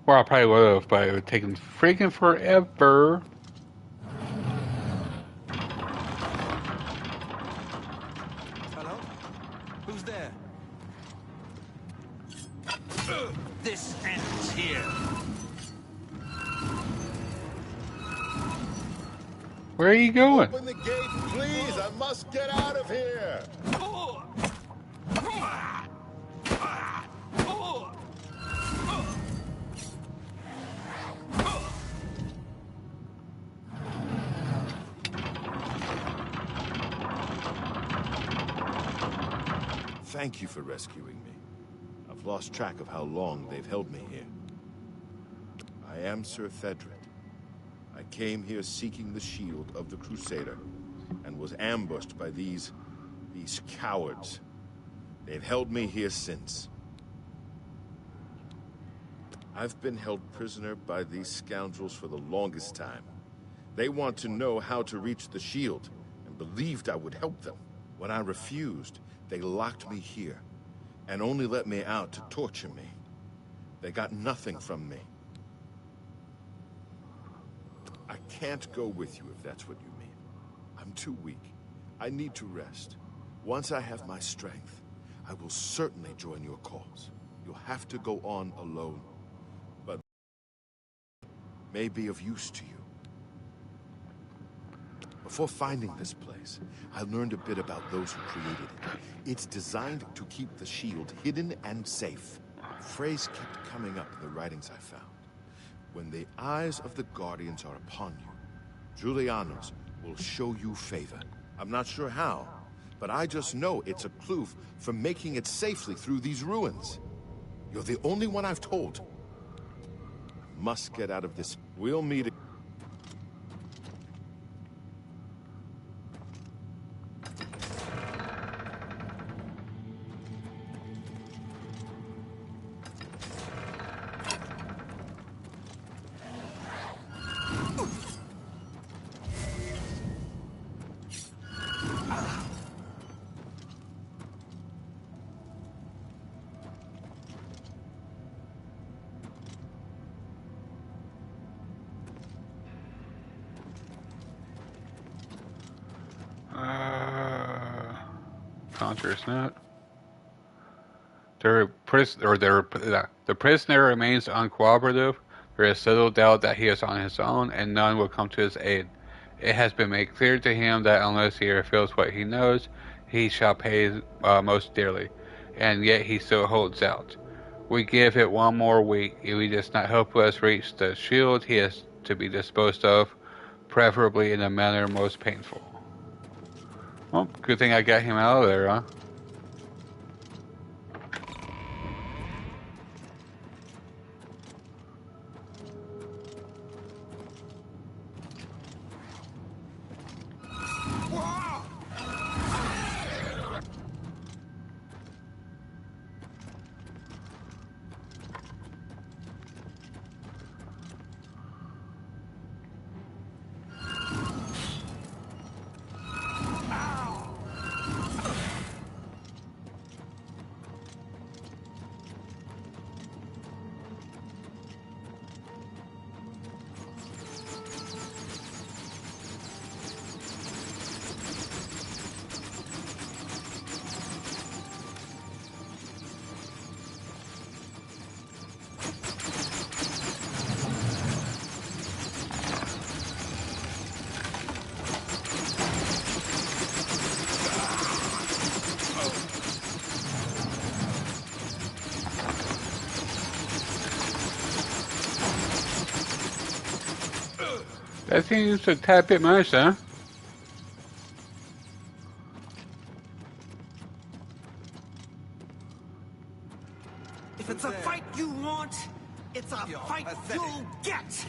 Or I probably would have, but it would have taken freaking forever. Hello? Who's there? This ends here. Where are you going? Open the gate, please! I must get out of here! Thank you for rescuing me. I've lost track of how long they've held me here. I am Sir Thedred. I came here seeking the shield of the Crusader, and was ambushed by these cowards. They've held me here since. I've been held prisoner by these scoundrels for the longest time. They want to know how to reach the shield, and believed I would help them. When I refused, they locked me here, and only let me out to torture me. They got nothing from me. I can't go with you if that's what you mean. I'm too weak. I need to rest. Once I have my strength, I will certainly join your cause. You'll have to go on alone, but may be of use to you. Before finding this place, I learned a bit about those who created it. It's designed to keep the shield hidden and safe. A phrase kept coming up in the writings I found. When the eyes of the Guardians are upon you, Julianos will show you favor. I'm not sure how, but I just know it's a clue for making it safely through these ruins. You're the only one I've told. I must get out of this. We'll meet again. Conjurer's Note. The prisoner remains uncooperative. There is little doubt that he is on his own, and none will come to his aid. It has been made clear to him that unless he reveals what he knows, he shall pay most dearly, and yet he still holds out. We give it one more week. If he does not help us reach the shield, he is to be disposed of, preferably in a manner most painful. Well, good thing I got him out of there, huh? That seems a tad bit much, huh? If it's a fight you want, it's a fight you'll get!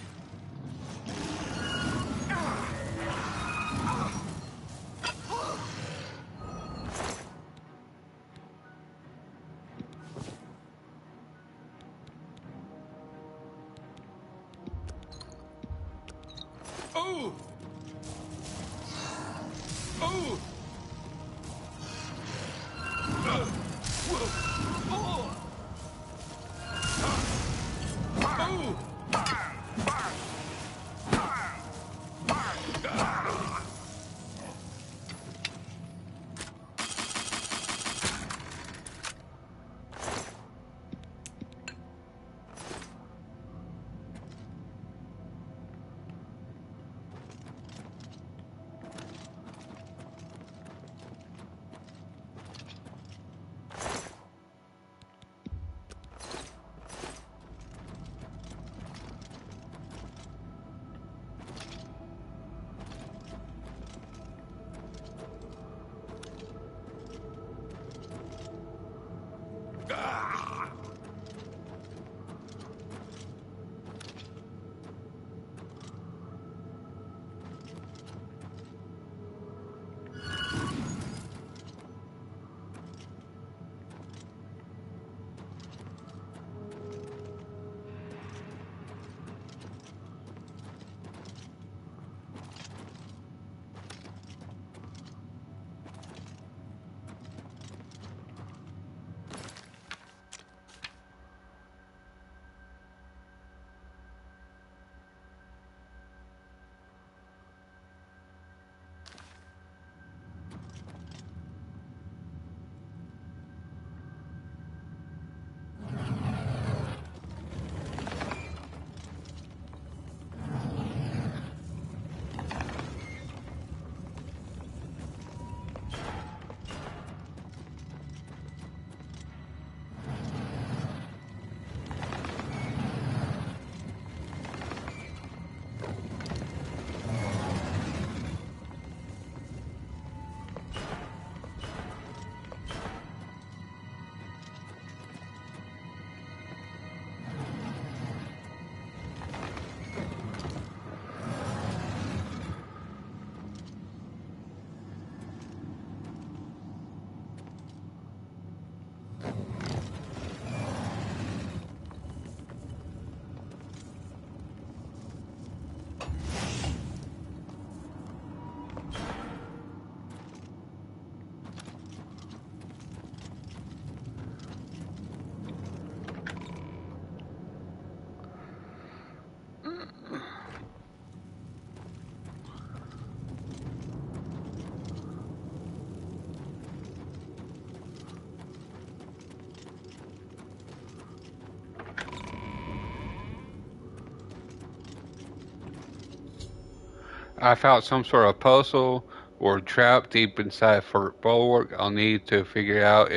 I found some sort of puzzle or trap deep inside Fort Bulwark. I'll need to figure out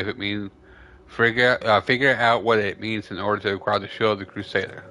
what it means in order to acquire the shield of the Crusader.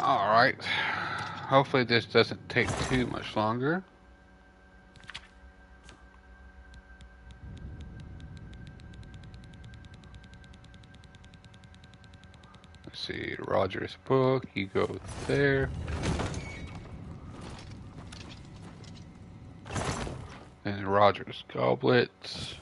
Alright. Hopefully this doesn't take too much longer. Let's see, Roger's book, you go there. And Roger's goblets.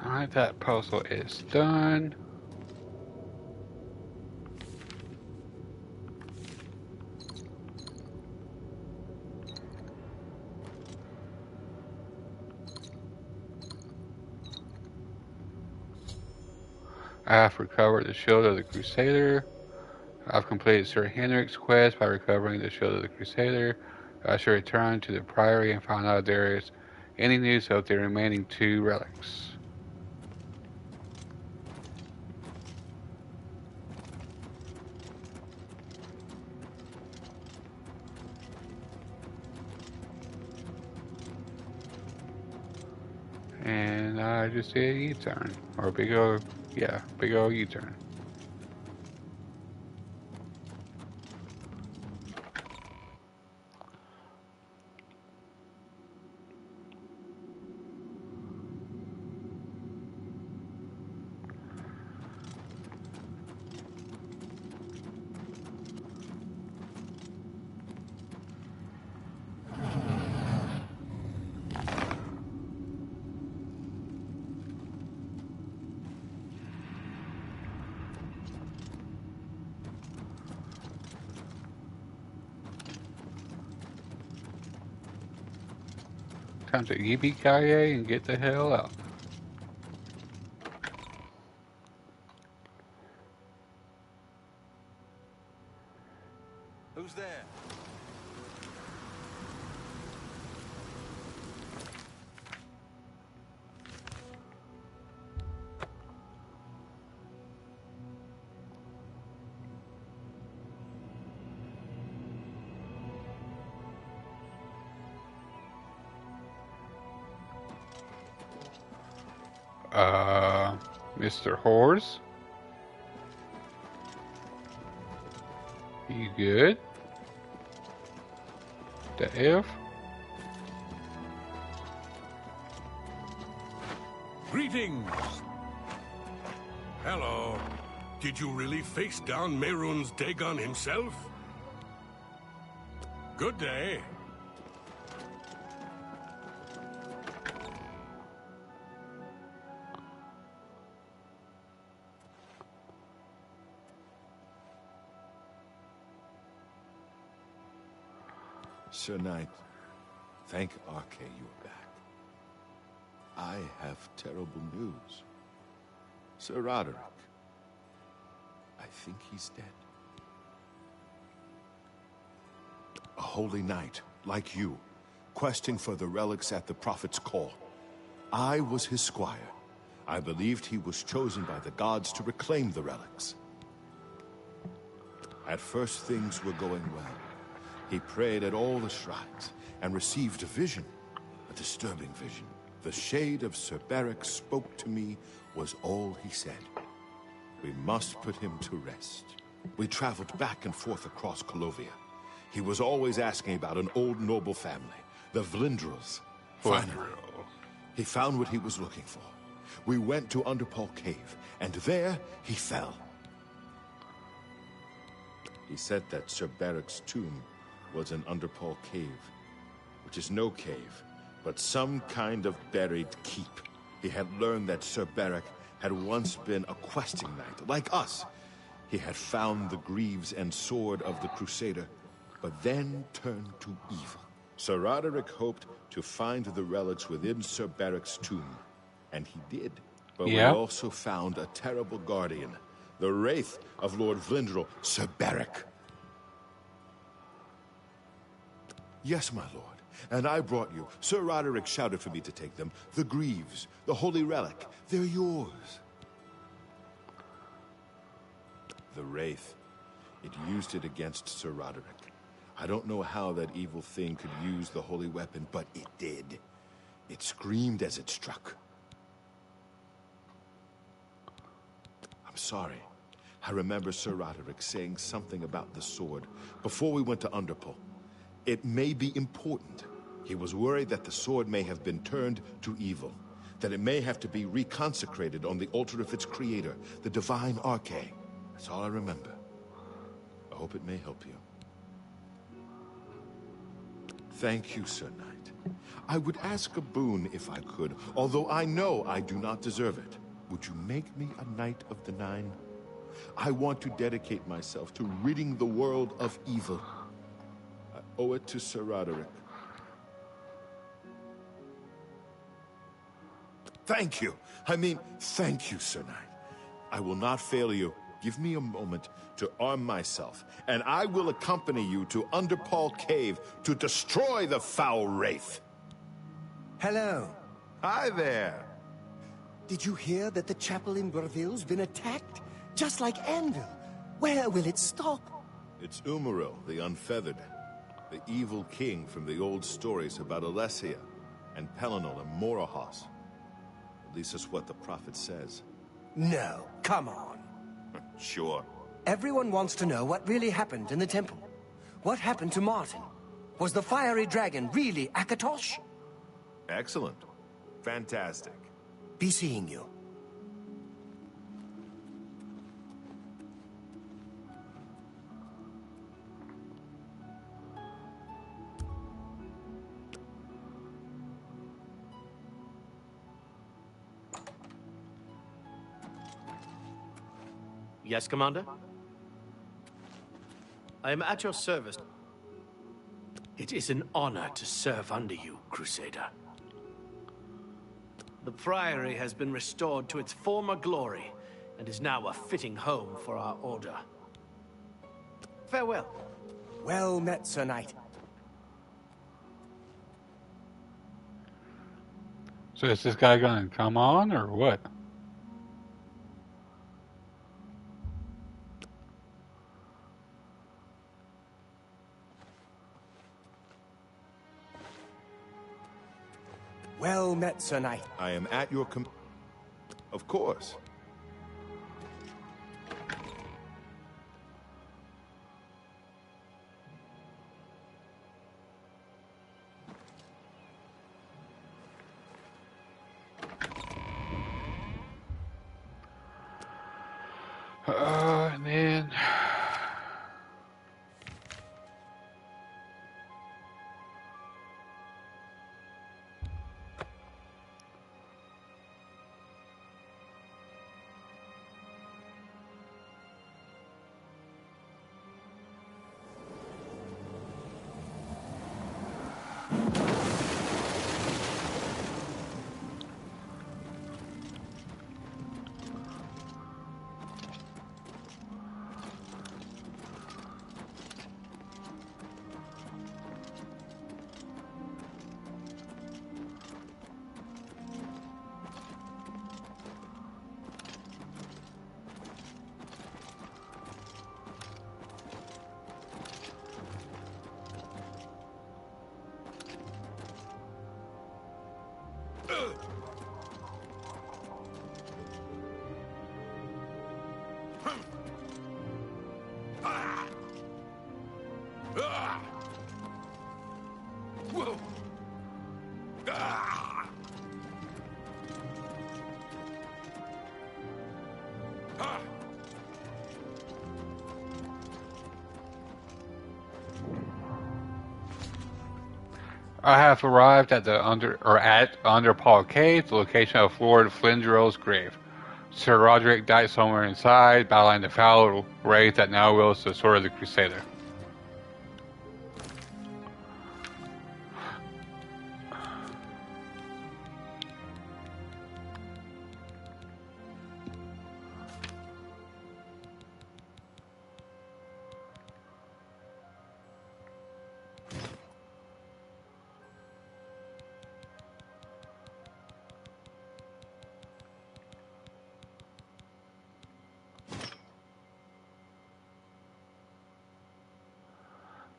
Alright, that puzzle is done. I have recovered the shield of the Crusader. I've completed Sir Henrik's quest by recovering the shield of the Crusader. I shall return to the Priory and find out if there is any news of the remaining 2 relics. And I just did a U-turn. Or a big old, yeah, big old U-turn. Time to yippee-ki-yay and get the hell out. Who's there? Mr. Horse? You good? The F? Greetings! Hello. Did you really face down Mehrunes Dagon himself? Good day. Sir Knight, thank Arke you're back. I have terrible news. Sir Roderick, I think he's dead. A holy knight, like you, questing for the relics at the Prophet's call. I was his squire. I believed he was chosen by the gods to reclaim the relics. At first things were going well. He prayed at all the shrines and received a vision, a disturbing vision. The shade of Sir Beric spoke to me was all he said. We must put him to rest. We traveled back and forth across Colovia. He was always asking about an old noble family, the Vlindrels. Finally, he found what he was looking for. We went to Underpall Cave, and there he fell. He said that Sir Beric's tomb was in Underpall Cave, which is no cave, but some kind of buried keep. He had learned that Sir Beric had once been a questing knight, like us. He had found the greaves and sword of the Crusader, but then turned to evil. Sir Roderick hoped to find the relics within Sir Beric's tomb, and he did. But we also found a terrible guardian, the wraith of Lord Vlindrel, Sir Beric. Yes, my lord. And I brought you. Sir Roderick shouted for me to take them. The greaves, the holy relic, they're yours. The wraith, it used it against Sir Roderick. I don't know how that evil thing could use the holy weapon, but it did. It screamed as it struck. I'm sorry. I remember Sir Roderick saying something about the sword before we went to Underpall. It may be important. He was worried that the sword may have been turned to evil, that it may have to be reconsecrated on the altar of its creator, the divine Arke. That's all I remember. I hope it may help you. Thank you, Sir Knight. I would ask a boon if I could, although I know I do not deserve it. Would you make me a Knight of the Nine? I want to dedicate myself to ridding the world of evil. I owe it to Sir Roderick. Thank you. I mean, thank you, Sir Knight. I will not fail you. Give me a moment to arm myself, and I will accompany you to Underpall Cave to destroy the foul wraith. Hello. Hi there. Did you hear that the chapel in Burville's been attacked? Just like Anvil. Where will it stop? It's Umaril, the Unfeathered. The evil king from the old stories about Alessia and Pelinal and Morahos. At least that's what the prophet says. No, come on. Sure. Everyone wants to know what really happened in the temple. What happened to Martin? Was the fiery dragon really Akatosh? Excellent. Fantastic. Be seeing you. Yes, Commander? I am at your service. It is an honor to serve under you, Crusader. The Priory has been restored to its former glory, and is now a fitting home for our order. Farewell. Well met, Sir Knight. So is this guy gonna come on, or what? Well met, Sir Knight. I am at your Of course. And then... I have arrived at the Underpaw Cave, the location of Lord Flindrill's grave. Sir Roderick died somewhere inside, battling the foul wraith that now wields the sword of the Crusader.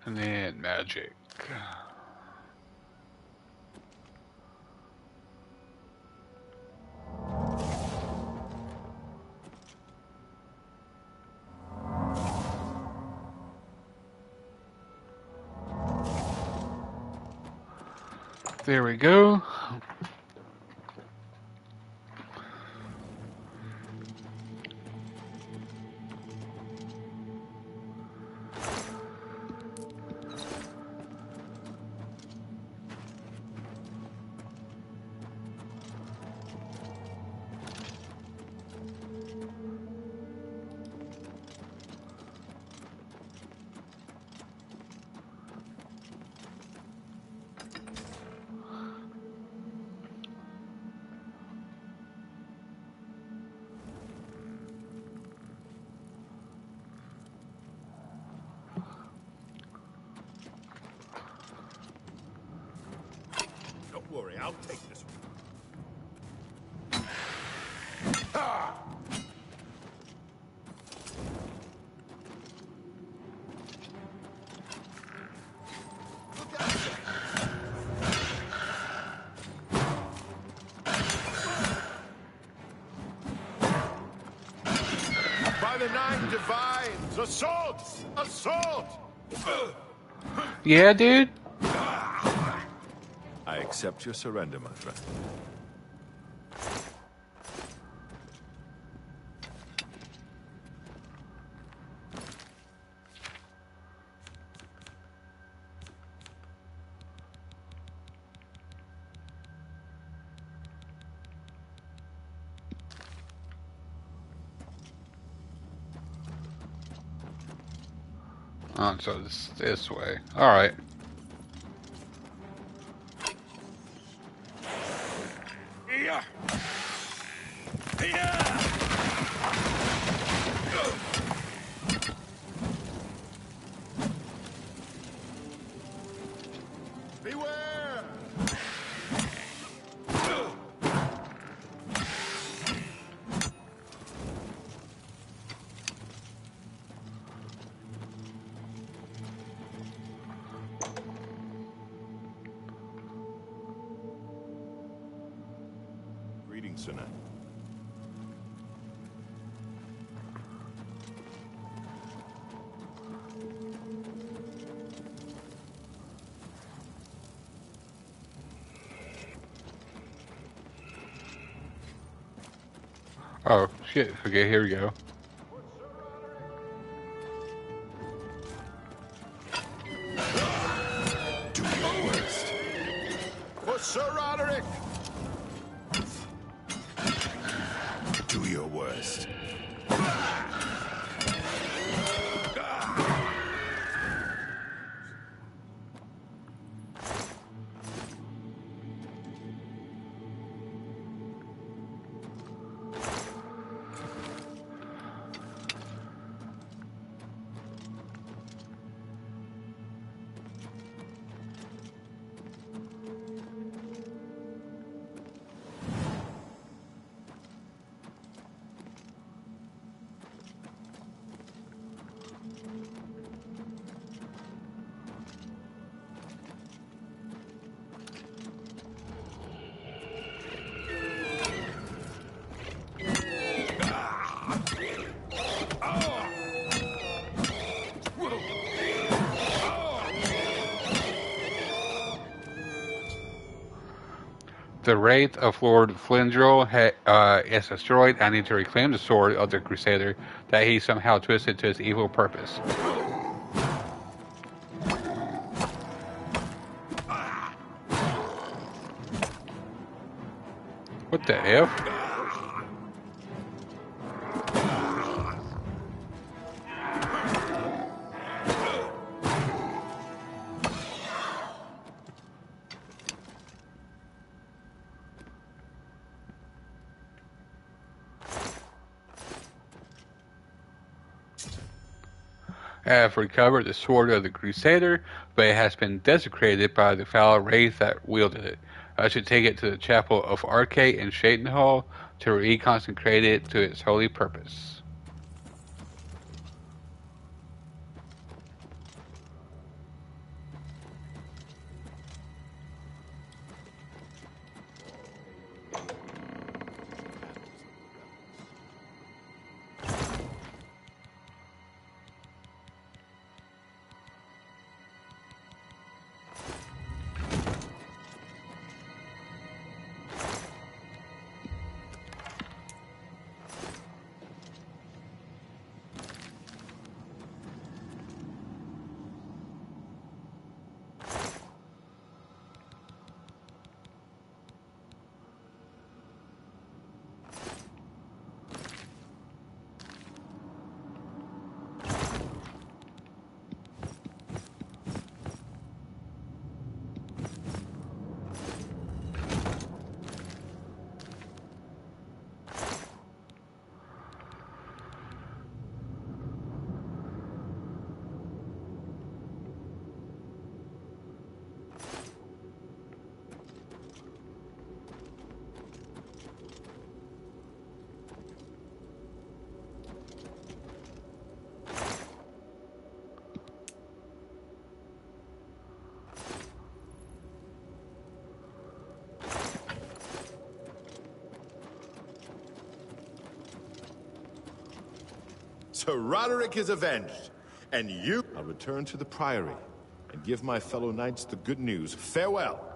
And then magic. There we go. Don't worry, I'll take this one. By the Nine Divines, assault! Assault! Yeah, dude? I accept your surrender, my friend. Oh, so this way. Alright. Beware! Greetings, Sir Knight. Oh, shit. Okay, here we go. worst. The wraith of Lord Flindrel is destroyed. I need to reclaim the sword of the Crusader that he somehow twisted to his evil purpose. What the F? I have recovered the sword of the Crusader, but it has been desecrated by the foul wraith that wielded it. I should take it to the chapel of Arcade in Shadenhall to reconsecrate it to its holy purpose. Sir Roderick is avenged, and you... I'll return to the Priory and give my fellow knights the good news. Farewell!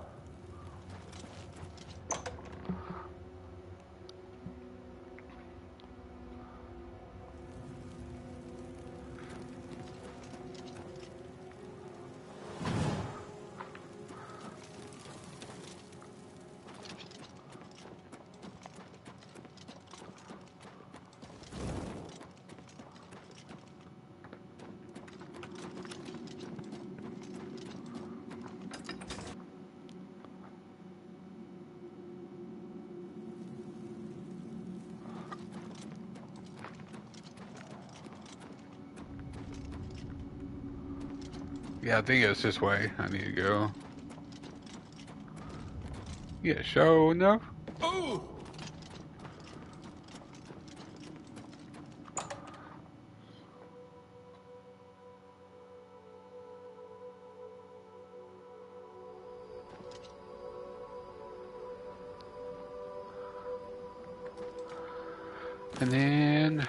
Yeah, I think it's this way I need to go. Yeah, sure enough. Oh! And then...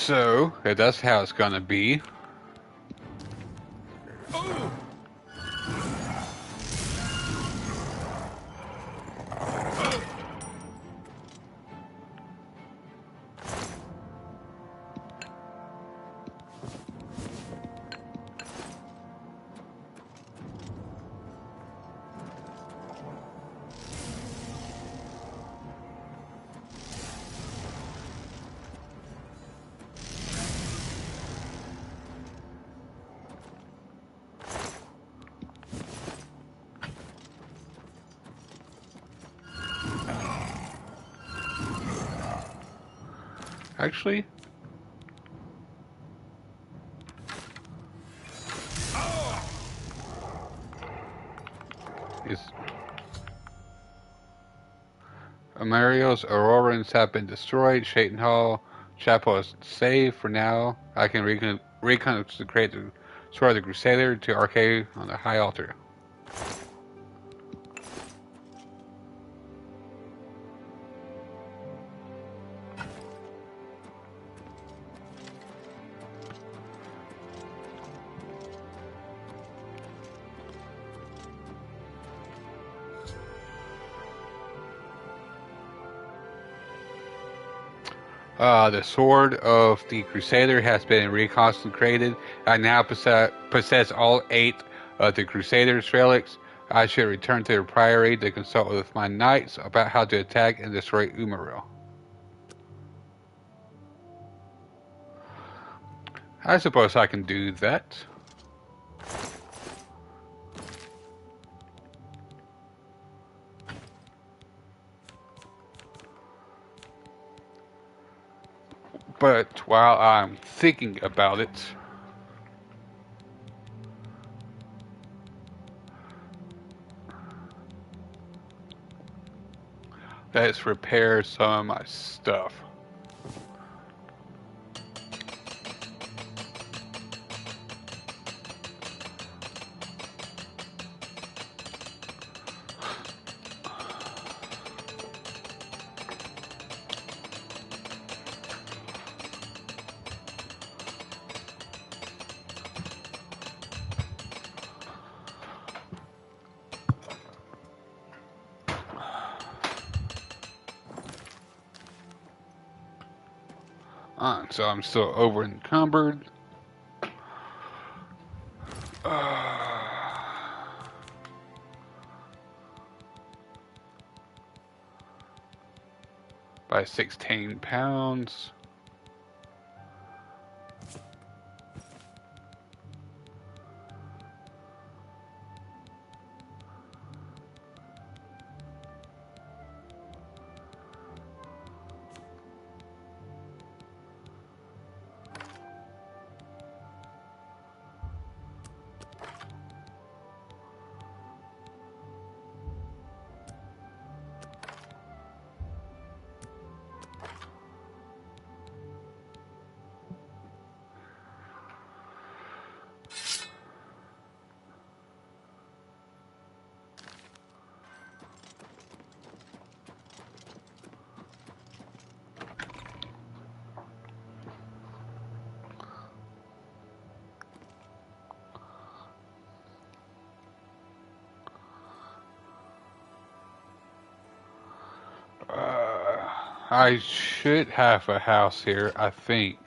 So, if that's how it's gonna be. Actually, is Mario's Aurorans have been destroyed. Shaitan Hall Chapel is safe for now. I can reconsecrate the Sword of the Crusader to Arcade on the High Altar. The Sword of the Crusader has been reconsecrated. I now possess all 8 of the Crusader's relics. I should return to the Priory to consult with my knights about how to attack and destroy Umaril. I suppose I can do that. But while I'm thinking about it, let's repair some of my stuff. So I'm still over encumbered. By 16 pounds. I should have a house here, I think.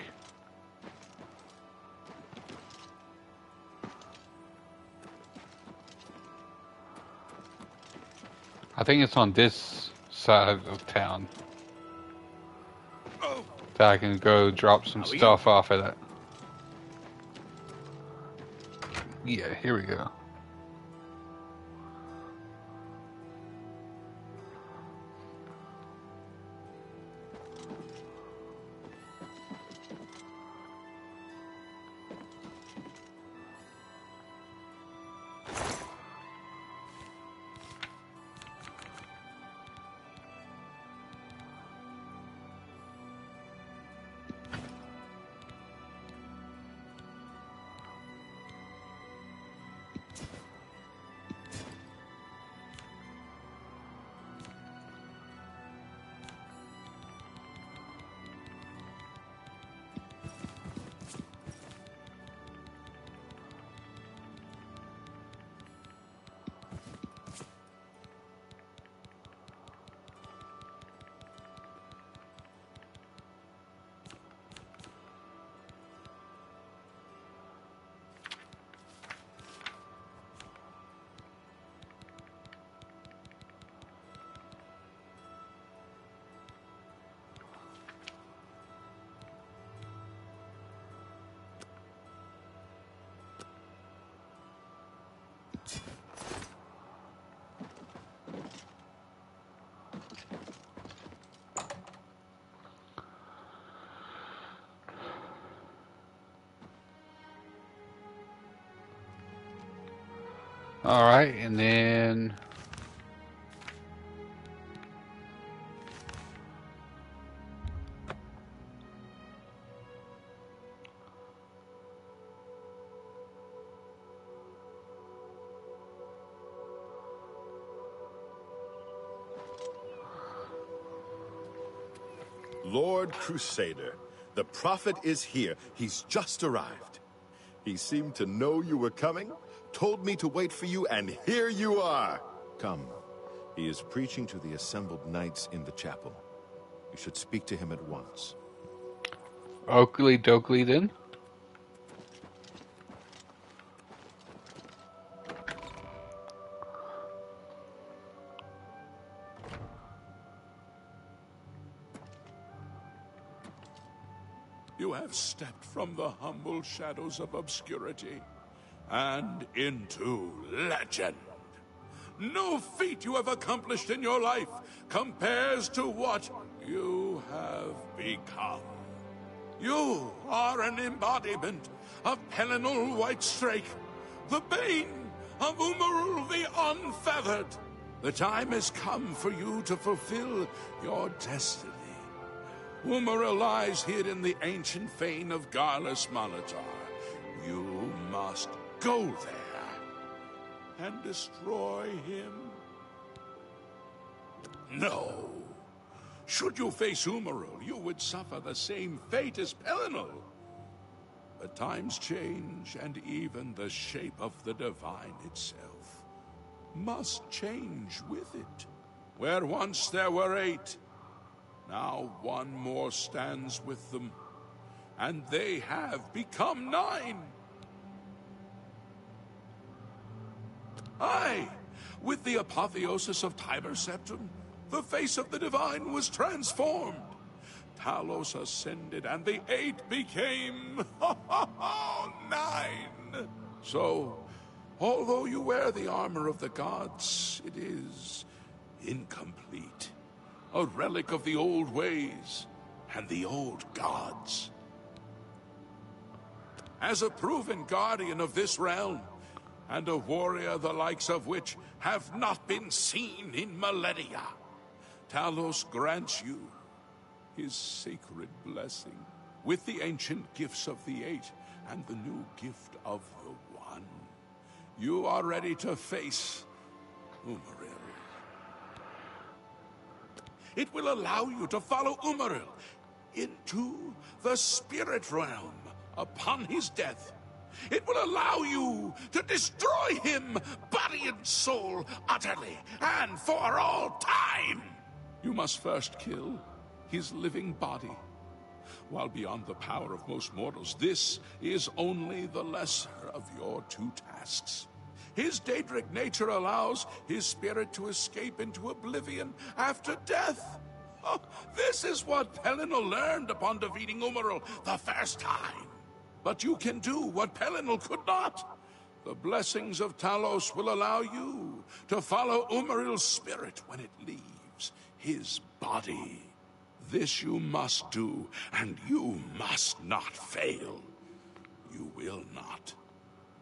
I think it's on this side of town. That I can go drop some stuff off at it. Yeah, here we go. Alright, and then... Lord Crusader, the Prophet is here. He's just arrived. He seemed to know you were coming, told me to wait for you, and here you are. Come. He is preaching to the assembled knights in the chapel. You should speak to him at once. Oakley dokley then. You have stepped from the humble shadows of obscurity and into legend. No feat you have accomplished in your life compares to what you have become. You are an embodiment of Pelinal Whitestrake, the bane of Umarul the Unfeathered. The time has come for you to fulfill your destiny. Umaril lies hid in the ancient fane of Garlus Malatar. You must go there and destroy him. No. Should you face Umaril, you would suffer the same fate as Pelinal. But times change, and even the shape of the divine itself must change with it. Where once there were 8, now one more stands with them, and they have become 9. Aye, with the apotheosis of Tiber Septim, the face of the divine was transformed. Talos ascended, and the 8 became 9. So, although you wear the armor of the gods, it is incomplete. A relic of the old ways and the old gods. As a proven guardian of this realm, and a warrior the likes of which have not been seen in millennia, Talos grants you his sacred blessing with the ancient gifts of the 8 and the new gift of the 1. You are ready to face Umaril. It will allow you to follow Umaril into the spirit realm upon his death. It will allow you to destroy him, body and soul, utterly and for all time. You must first kill his living body. While beyond the power of most mortals, this is only the lesser of your 2 tasks. His Daedric nature allows his spirit to escape into oblivion after death. Oh, this is what Pelinal learned upon defeating Umaril the first time. But you can do what Pelinal could not. The blessings of Talos will allow you to follow Umaril's spirit when it leaves his body. This you must do, and you must not fail. You will not,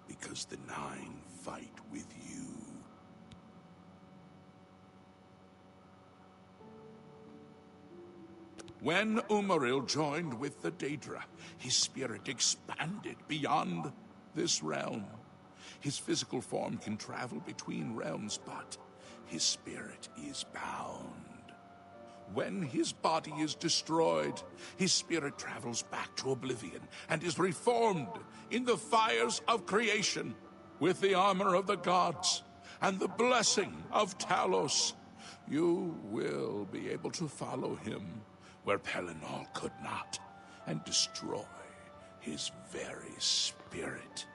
because the 9 fight with you. When Umaril joined with the Daedra, his spirit expanded beyond this realm. His physical form can travel between realms, but his spirit is bound. When his body is destroyed, his spirit travels back to Oblivion and is reformed in the fires of creation with the armor of the gods and the blessing of Talos. You will be able to follow him where Pelinal could not and destroy his very spirit.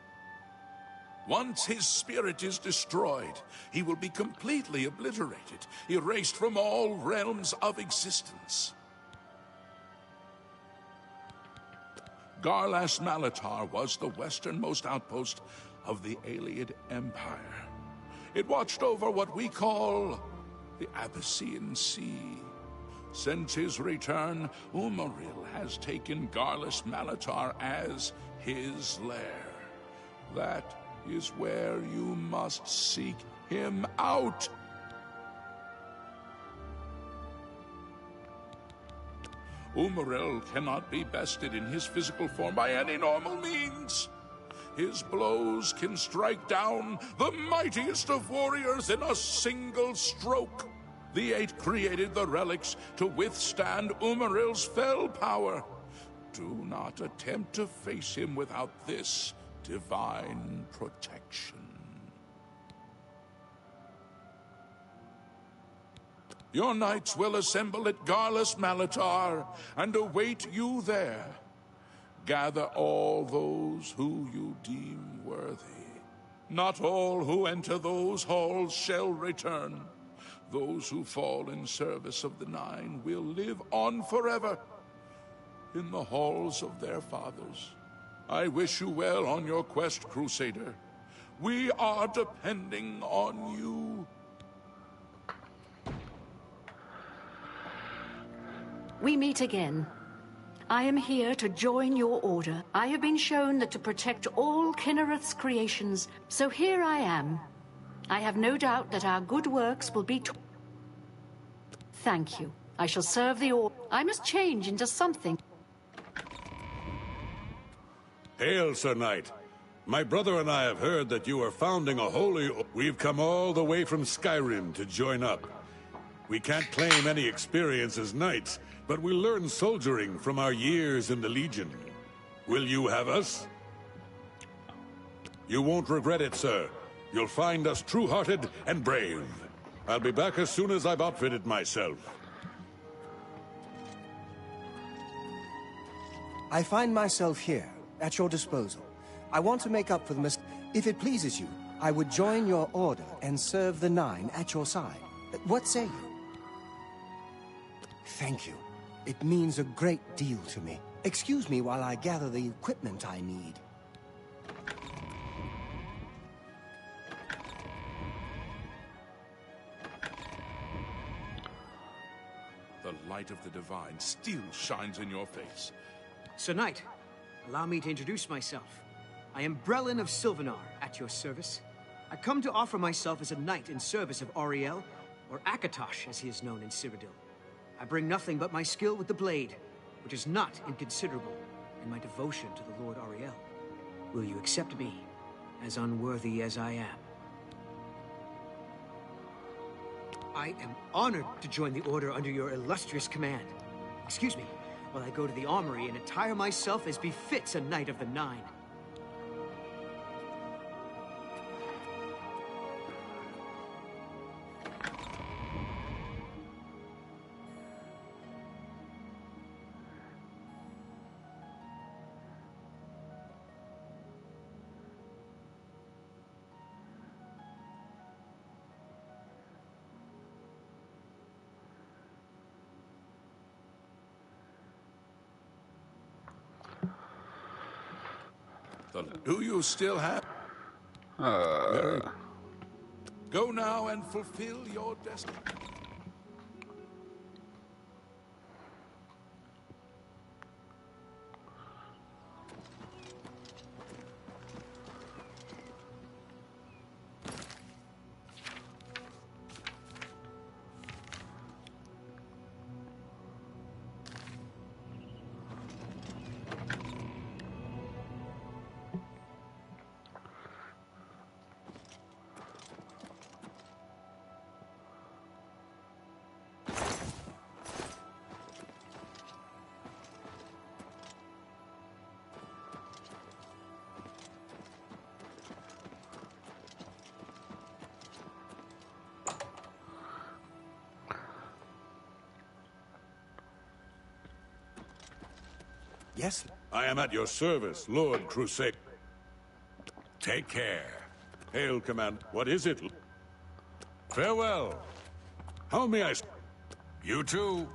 Once his spirit is destroyed, he will be completely obliterated, erased from all realms of existence. Garlas Malatar was the westernmost outpost of the Ayleid Empire. It watched over what we call the Abyssinian Sea. Since his return, Umaril has taken Garlas Malatar as his lair. That is where you must seek him out. Umaril cannot be bested in his physical form by any normal means. His blows can strike down the mightiest of warriors in a single stroke. The Eight created the relics to withstand Umaril's fell power. Do not attempt to face him without this divine protection. Your knights will assemble at Garlus Malatar and await you there. Gather all those who you deem worthy. Not all who enter those halls shall return. Those who fall in service of the Nine will live on forever in the halls of their fathers. I wish you well on your quest, Crusader. We are depending on you. We meet again. I am here to join your order. I have been shown that to protect all Kinnereth's creations, so here I am. I have no doubt that our good works will be... Thank you. I shall serve the order. I must change into something. Hail, Sir Knight. My brother and I have heard that you are founding a holy... We've come all the way from Skyrim to join up. We can't claim any experience as knights, but we learn soldiering from our years in the Legion. Will you have us? You won't regret it, sir. You'll find us true-hearted and brave. I'll be back as soon as I've outfitted myself. I find myself here, at your disposal. I want to make up for the mistake. If it pleases you, I would join your order and serve the Nine at your side. What say you? Thank you. It means a great deal to me. Excuse me while I gather the equipment I need. The light of the Divine still shines in your face. Sir Knight, allow me to introduce myself. I am Brelin of Sylvanar, at your service. I come to offer myself as a knight in service of Auriel, or Akatosh, as he is known in Cyrodiil. I bring nothing but my skill with the blade, which is not inconsiderable, and my devotion to the Lord Auriel. Will you accept me, as unworthy as I am? I am honored to join the Order under your illustrious command. Excuse me, while I go to the armory and attire myself as befits a Knight of the Nine. Do you still have... Go now and fulfill your destiny. Yes? I am at your service, Lord Crusade. Take care. Hail, Command. What is it? Farewell. How may I... You too.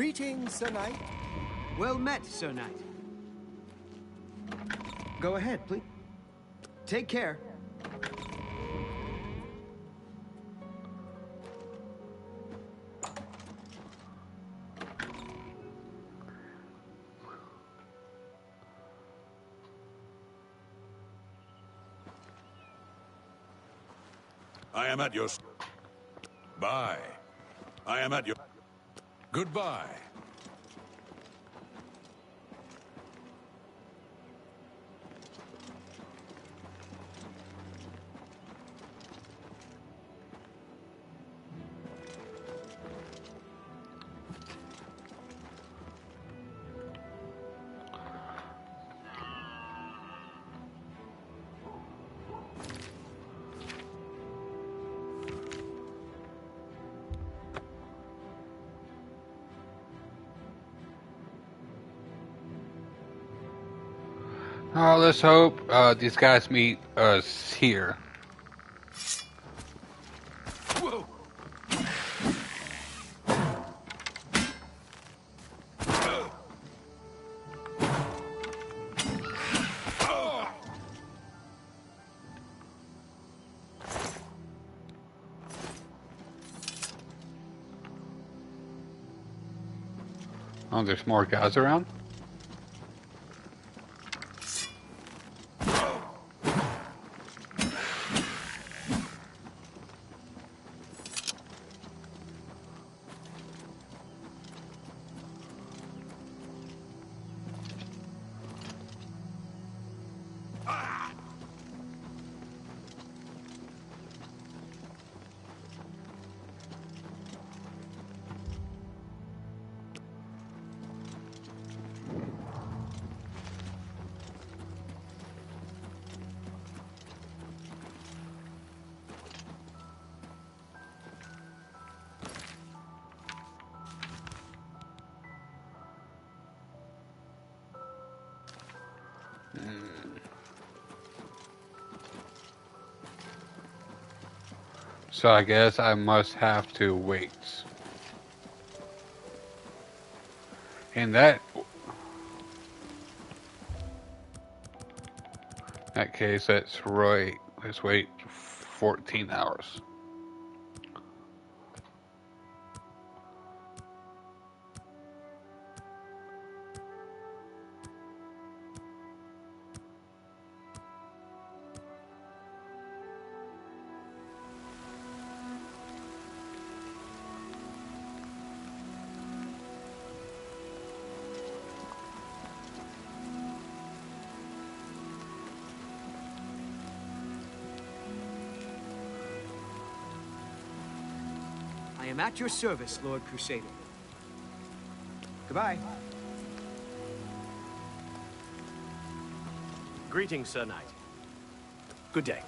Greetings, Sir Knight. Well met, Sir Knight. Go ahead, please. Take care. I am at your... Bye. I am at your... Goodbye. Let's hope these guys meet us here. Whoa. Oh, there's more guys around? So I guess I must have to wait. In that case, that's right. Let's wait 14 hours. I am at your service, Lord Crusader. Goodbye. Greetings, Sir Knight. Good day.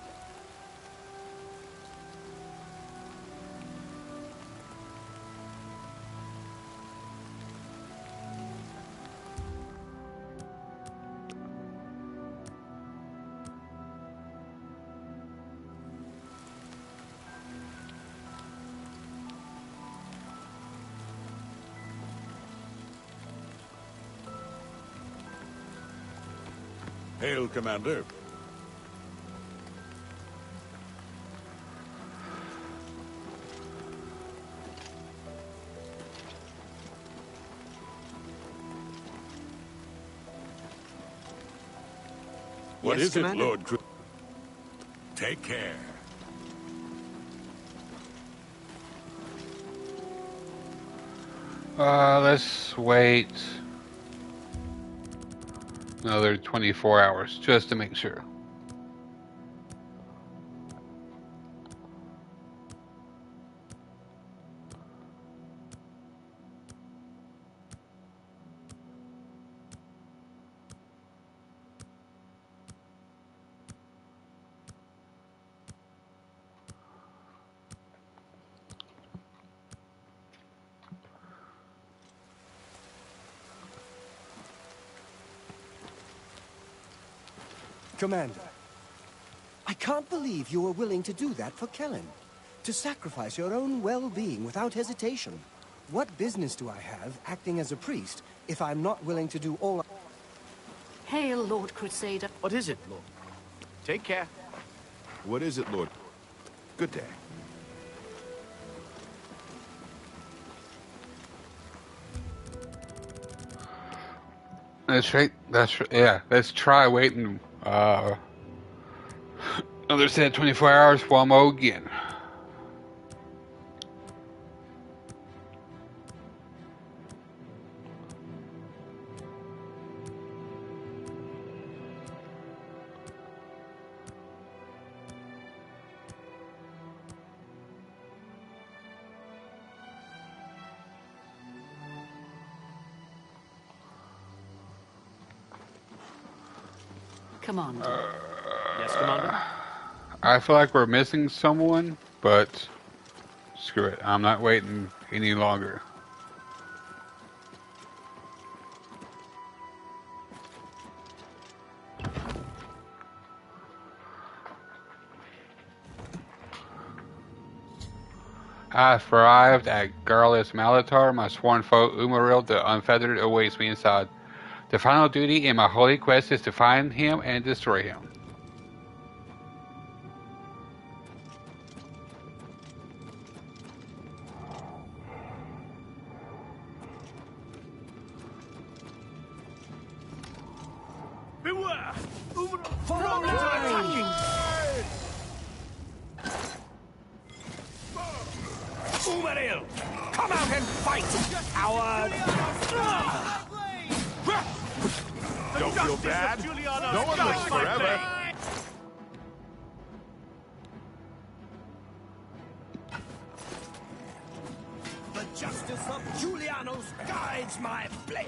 Hail, Commander. What Yes, is Commander? it, Lord Take care. Let's wait another 24 hours just to make sure. Commander, I can't believe you were willing to do that for Kellen. To sacrifice your own well-being without hesitation. What business do I have acting as a priest if I'm not willing to do all... Hail, Lord Crusader. What is it, Lord? Take care. What is it, Lord? Good day. That's right. Yeah. Let's try waiting. Another set 24 hours for Mo again. Commander. Yes, Commander? I feel like we're missing someone, but screw it. I'm not waiting any longer. I have arrived at Garlus Malatar. My sworn foe, Umaril the Unfeathered, awaits me inside. The final duty in my holy quest is to find him and destroy him. Beware! Follow attacking! Umaril! Come out and fight, coward! Don't feel bad. No one lives forever. The justice of Julianos guides my blade!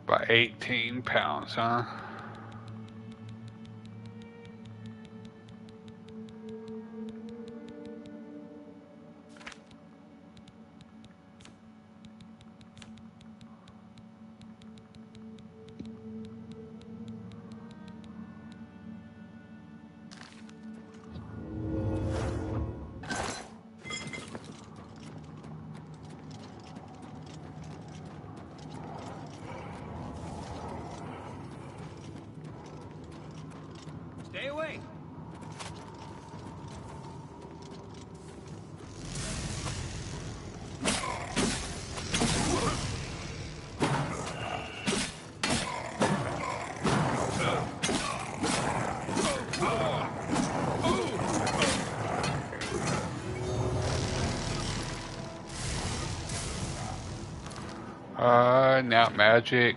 By 18 pounds, huh? Stay away! Now magic.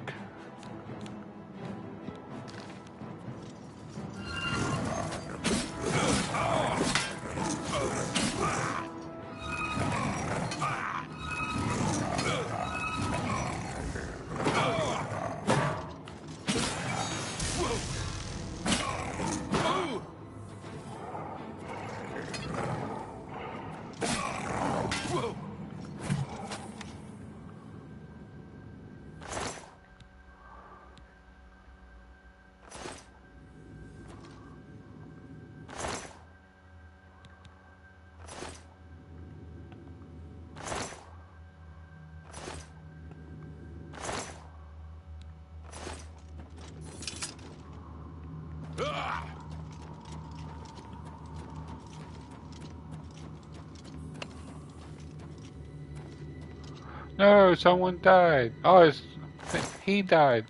No, someone died. Oh, he died.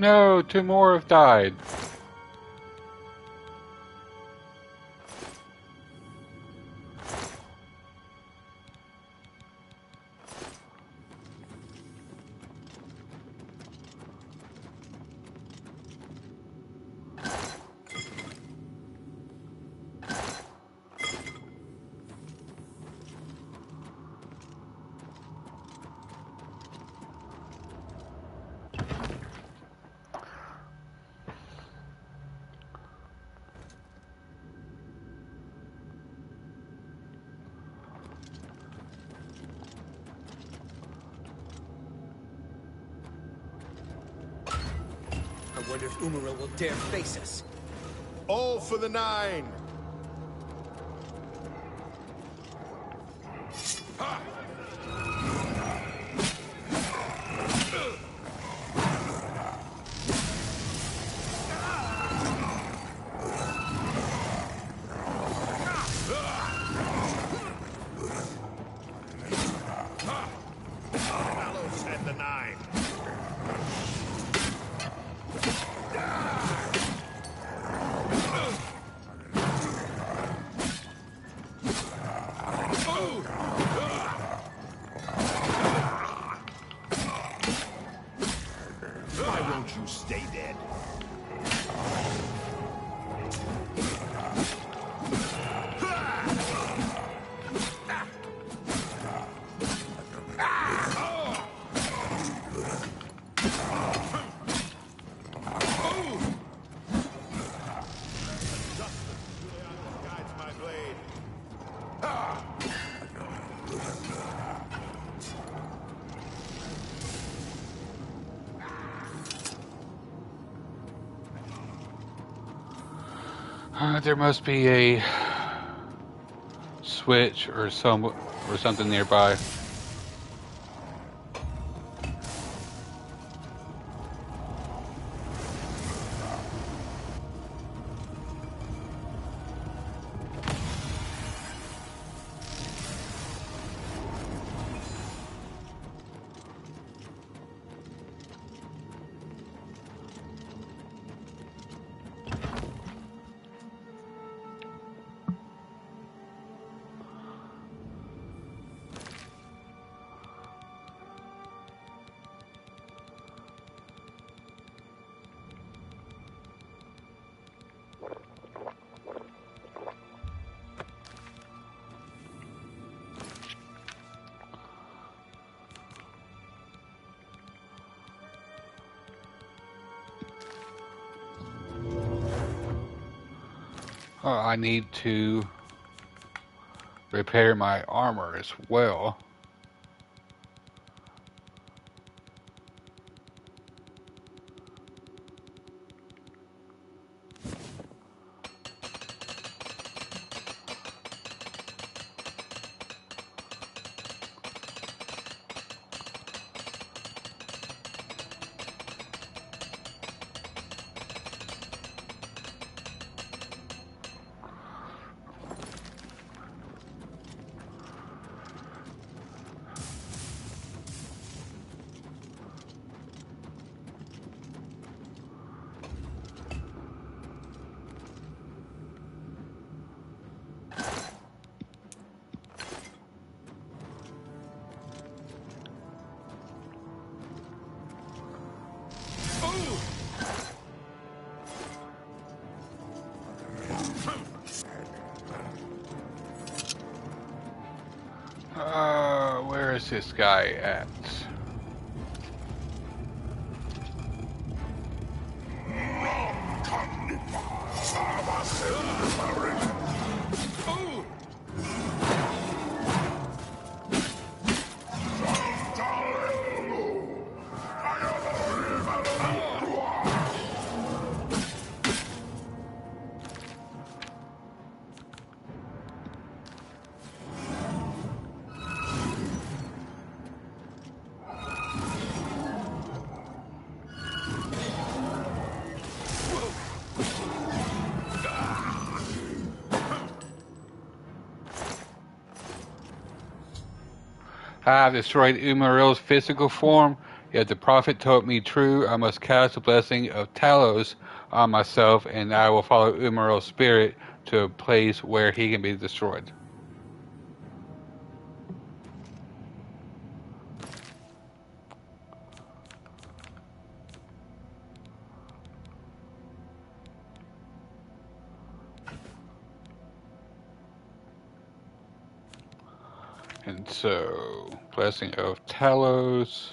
No, two more have died. I wonder if Umaril will dare face us. All for the 9! Gallows had the 9. Why won't you stay dead? Guides my blade. There must be a switch or something nearby. I need to repair my armor as well. Where is this guy at? I have destroyed Umaril's physical form. If the prophet told me true, I must cast the blessing of Talos on myself, and I will follow Umarel's spirit to a place where he can be destroyed. And so, blessing of Talos.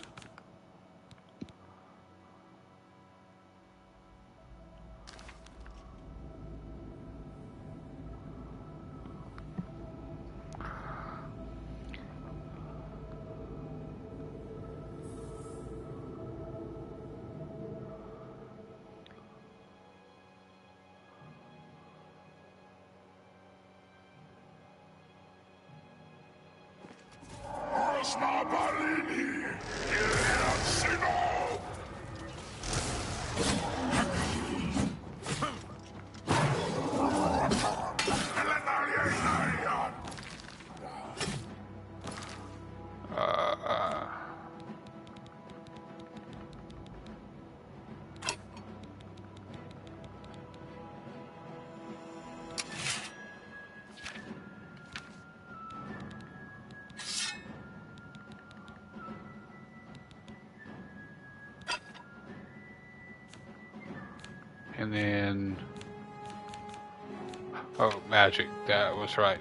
And then, oh, magic, that was right.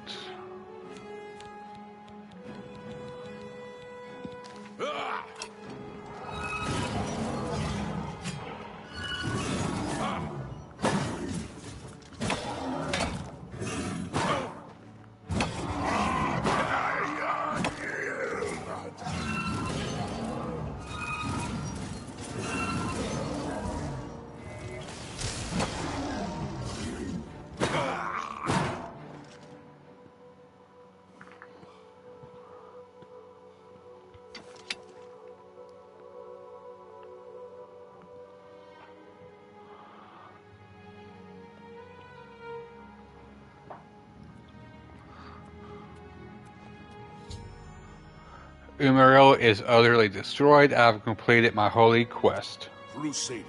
Umaril is utterly destroyed. I have completed my holy quest. Crusader,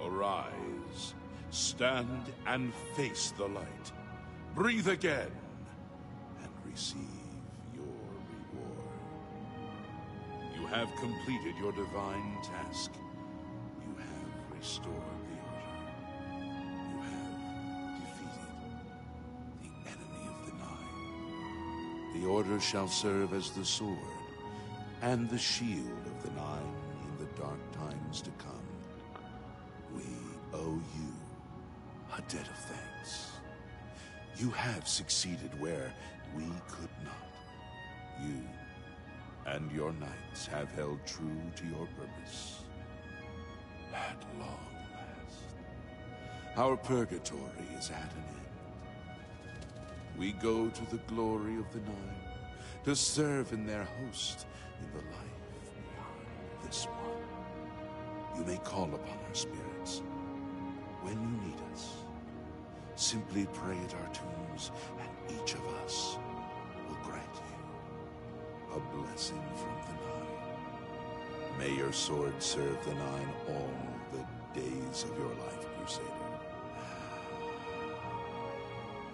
arise. Stand and face the light. Breathe again and receive your reward. You have completed your divine task. You have restored the order. You have defeated the enemy of the Nine. The order shall serve as the sword and the shield of the Nine in the dark times to come. We owe you a debt of thanks. You have succeeded where we could not. You and your knights have held true to your purpose. At long last, our purgatory is at an end. We go to the glory of the Nine to serve in their host in the life beyond this one. You may call upon our spirits when you need us. Simply pray at our tombs, and each of us will grant you a blessing from the Nine. May your sword serve the Nine all the days of your life, Crusader.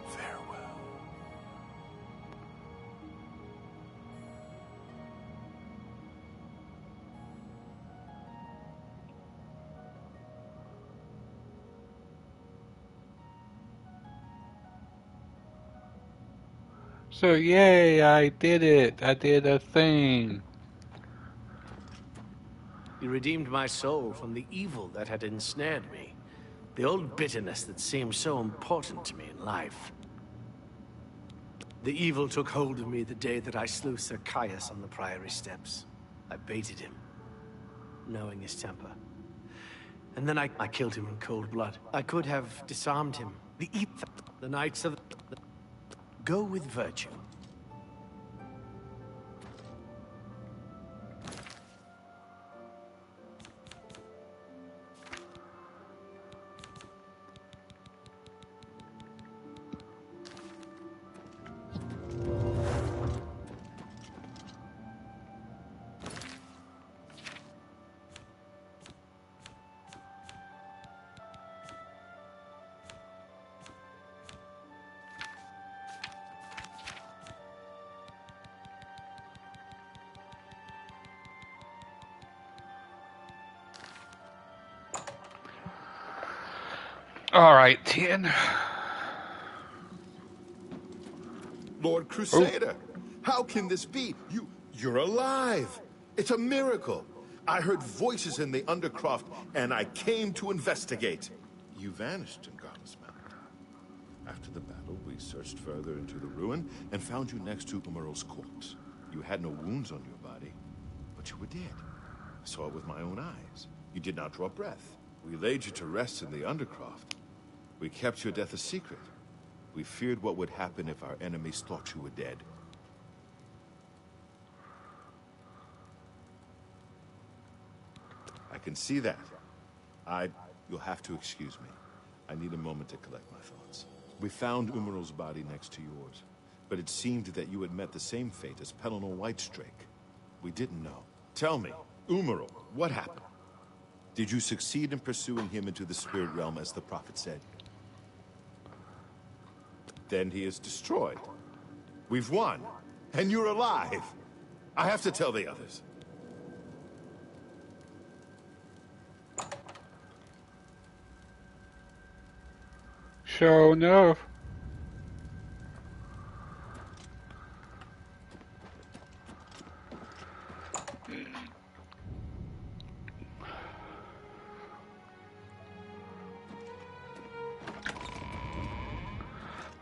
Farewell. So, yay, I did it. I did a thing. You redeemed my soul from the evil that had ensnared me. The old bitterness that seemed so important to me in life. The evil took hold of me the day that I slew Sir Caius on the Priory steps. I baited him, knowing his temper. And then I killed him in cold blood. I could have disarmed him. The Knights of the... Go with virtue. All right, 10. Lord Crusader, how can this be? You're alive. It's a miracle. I heard voices in the Undercroft, and I came to investigate. You vanished in Garless Mountain. After the battle, we searched further into the ruin and found you next to Umaral's corpse. You had no wounds on your body, but you were dead. I saw it with my own eyes. You did not draw breath. We laid you to rest in the Undercroft. We kept your death a secret. We feared what would happen if our enemies thought you were dead. I can see that. You'll have to excuse me. I need a moment to collect my thoughts. We found Umaral's body next to yours, but it seemed that you had met the same fate as Pelennor Whitestrake. We didn't know. Tell me, Umaral, what happened? Did you succeed in pursuing him into the spirit realm as the prophet said? Then he is destroyed. We've won, and you're alive. I have to tell the others. Sure enough.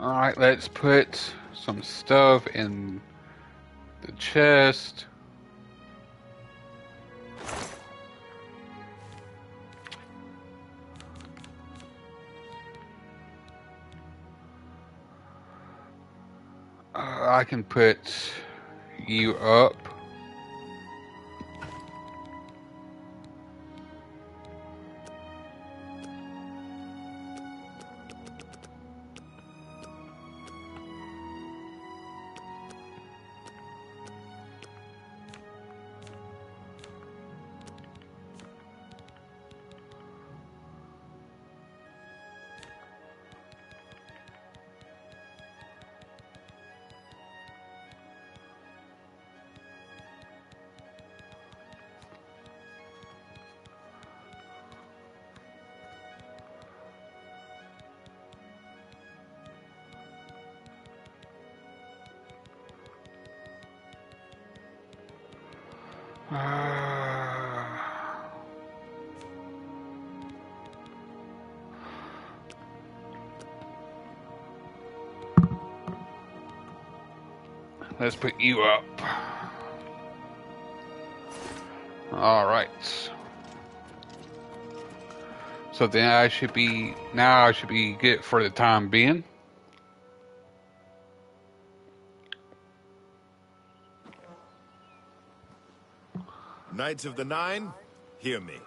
Alright, let's put some stuff in the chest. I can put you up. Let's put you up. All right. So then I should be good for the time being. Knights of the Nine, hear me.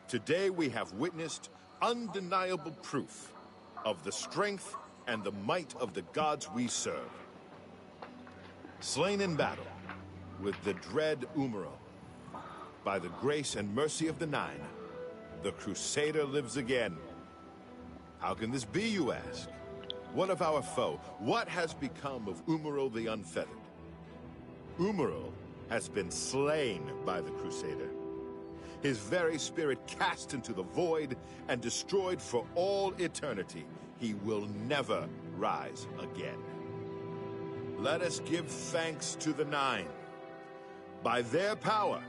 Today we have witnessed undeniable proof of the strength and the might of the gods we serve. Slain in battle with the dread Umaral, by the grace and mercy of the Nine, the Crusader lives again. How can this be, you ask? What of our foe? What has become of Umaral the Unfeathered? Umaral has been slain by the Crusader. His very spirit cast into the void and destroyed for all eternity. He will never rise again. Let us give thanks to the Nine. By their power,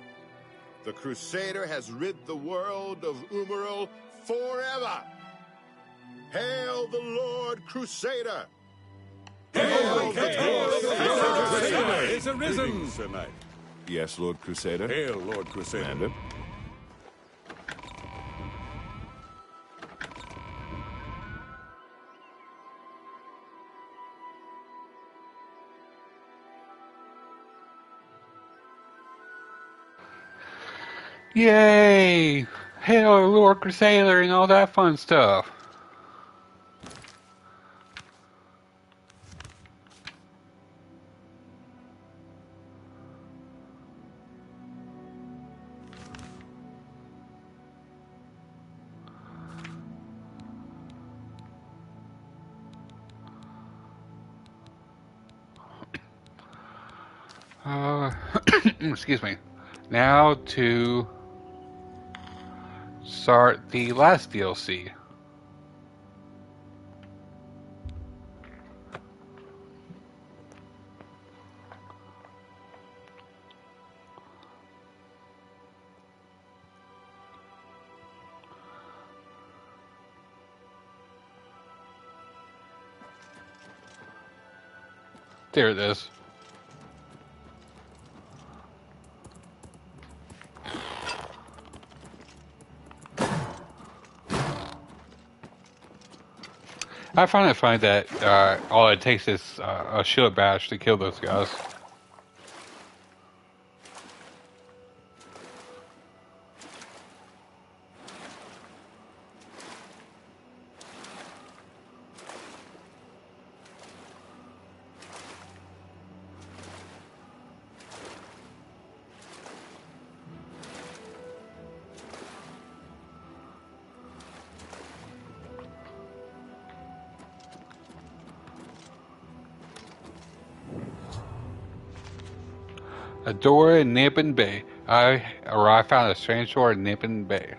the Crusader has rid the world of Umaral forever. Hail the Lord Crusader! Hail the Crusader! It's arisen, Sir Knight. Yes, Lord Crusader. Hail, Lord Crusader. Commander. Yay! Hail Lord Crusader and all that fun stuff. Excuse me. Now to start the last DLC. There it is. I find it funny that all it takes is a shield bash to kill those guys. A door in Nippon Bay. I found a strange door in Nippon Bay.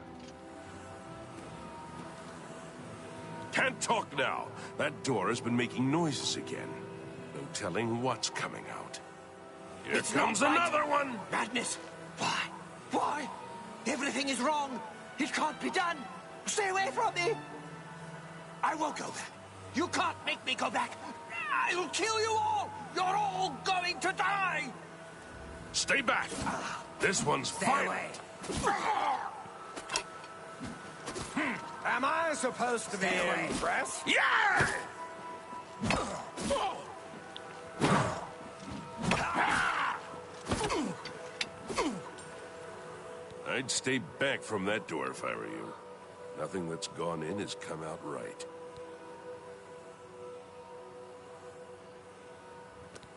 Can't talk now. That door has been making noises again. No telling what's coming out. Here comes another one! Madness! Why? Why? Everything is wrong! It can't be done! Stay away from me! I won't go back. You can't make me go back! I'll kill you all! You're all going to die! Stay back! This one's violent! Am I supposed to be impressed? Yeah! I'd stay back from that door if I were you. Nothing that's gone in has come out right.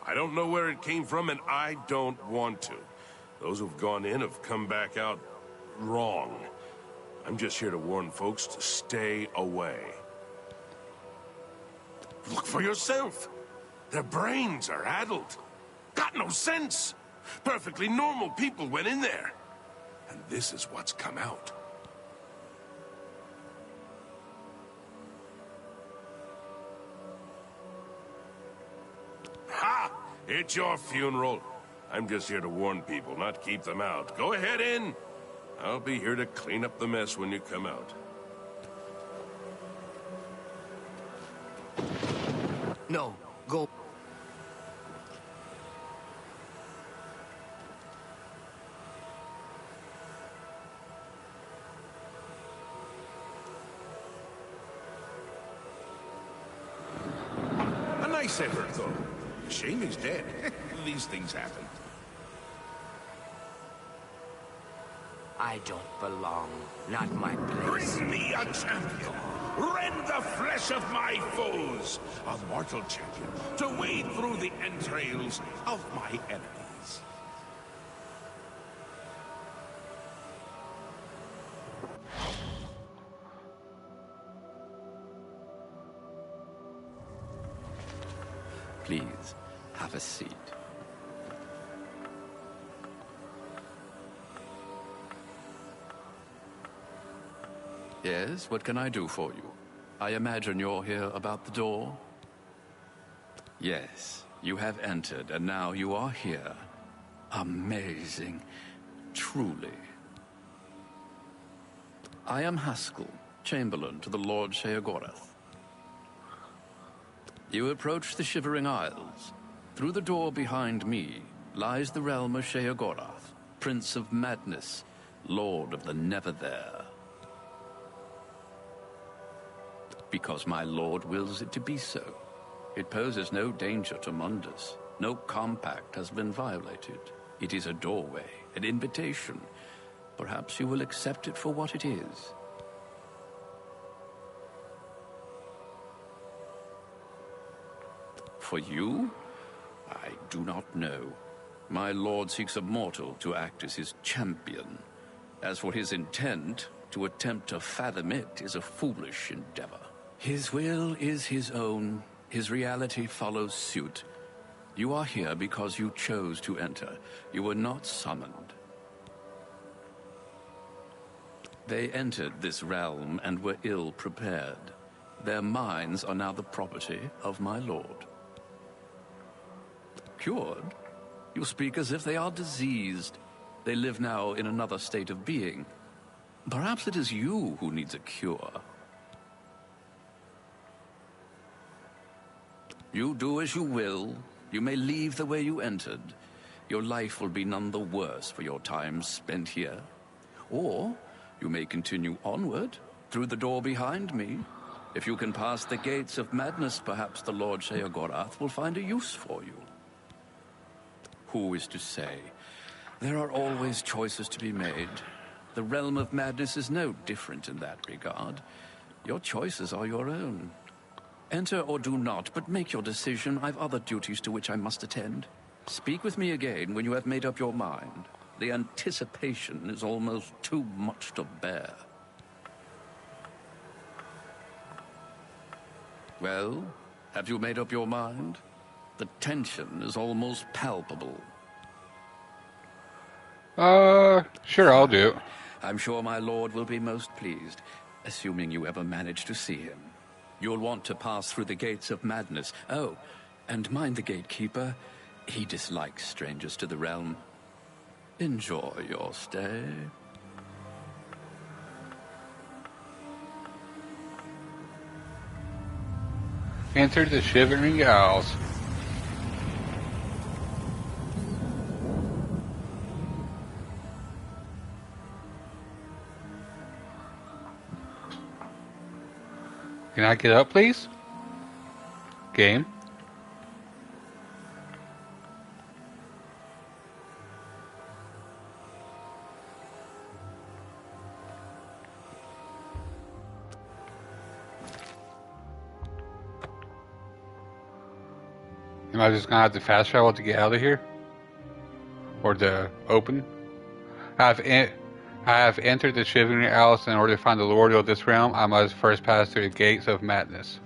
I don't know where it came from, and I don't want to. Those who've gone in have come back out wrong. I'm just here to warn folks to stay away. Look for yourself. Their brains are addled. Got no sense. Perfectly normal people went in there. And this is what's come out. Ha! It's your funeral. I'm just here to warn people, not keep them out. Go ahead in. I'll be here to clean up the mess when you come out. No, go. A nice effort, though. Shame he's dead. These things happen. I don't belong. Not my place. Bring me a champion! Rend the flesh of my foes! A mortal champion to wade through the entrails of my enemies. Please, have a seat. Yes, what can I do for you? I imagine you're here about the door? Yes, you have entered, and now you are here. Amazing. Truly. I am Haskell, Chamberlain to the Lord Sheogorath. You approach the Shivering Isles. Through the door behind me lies the realm of Sheogorath, Prince of Madness, Lord of the Never There. Because my lord wills it to be so. It poses no danger to Mundus. No compact has been violated. It is a doorway, an invitation. Perhaps you will accept it for what it is. For you? I do not know. My lord seeks a mortal to act as his champion. As for his intent, to attempt to fathom it is a foolish endeavor. His will is his own. His reality follows suit. You are here because you chose to enter. You were not summoned. They entered this realm and were ill prepared. Their minds are now the property of my lord. Cured? You speak as if they are diseased. They live now in another state of being. Perhaps it is you who needs a cure. You do as you will. You may leave the way you entered. Your life will be none the worse for your time spent here. Or you may continue onward through the door behind me. If you can pass the gates of madness, perhaps the Lord Sheogorath will find a use for you. Who is to say? There are always choices to be made. The realm of madness is no different in that regard. Your choices are your own. Enter or do not, but make your decision. I've other duties to which I must attend. Speak with me again when you have made up your mind. The anticipation is almost too much to bear. Well, have you made up your mind? The tension is almost palpable. Sure, I'll do it. I'm sure my lord will be most pleased, assuming you ever manage to see him. You'll want to pass through the gates of madness. Oh, and mind the gatekeeper. He dislikes strangers to the realm. Enjoy your stay. Enter the Shivering Isles. Can I get up, please? Game. Am I just gonna have to fast travel to get out of here? Or to open? I have entered the Shivering Isles. In order to find the Lord of this realm, I must first pass through the gates of madness.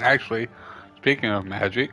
Actually, speaking of magic,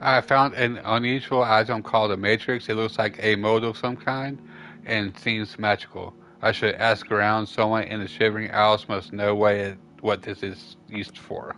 I found an unusual item called a matrix. It looks like a mold of some kind and seems magical. I should ask around. Someone in the Shivering Isles must know what this is used for.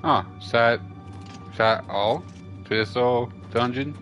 Huh, is that all to this little dungeon?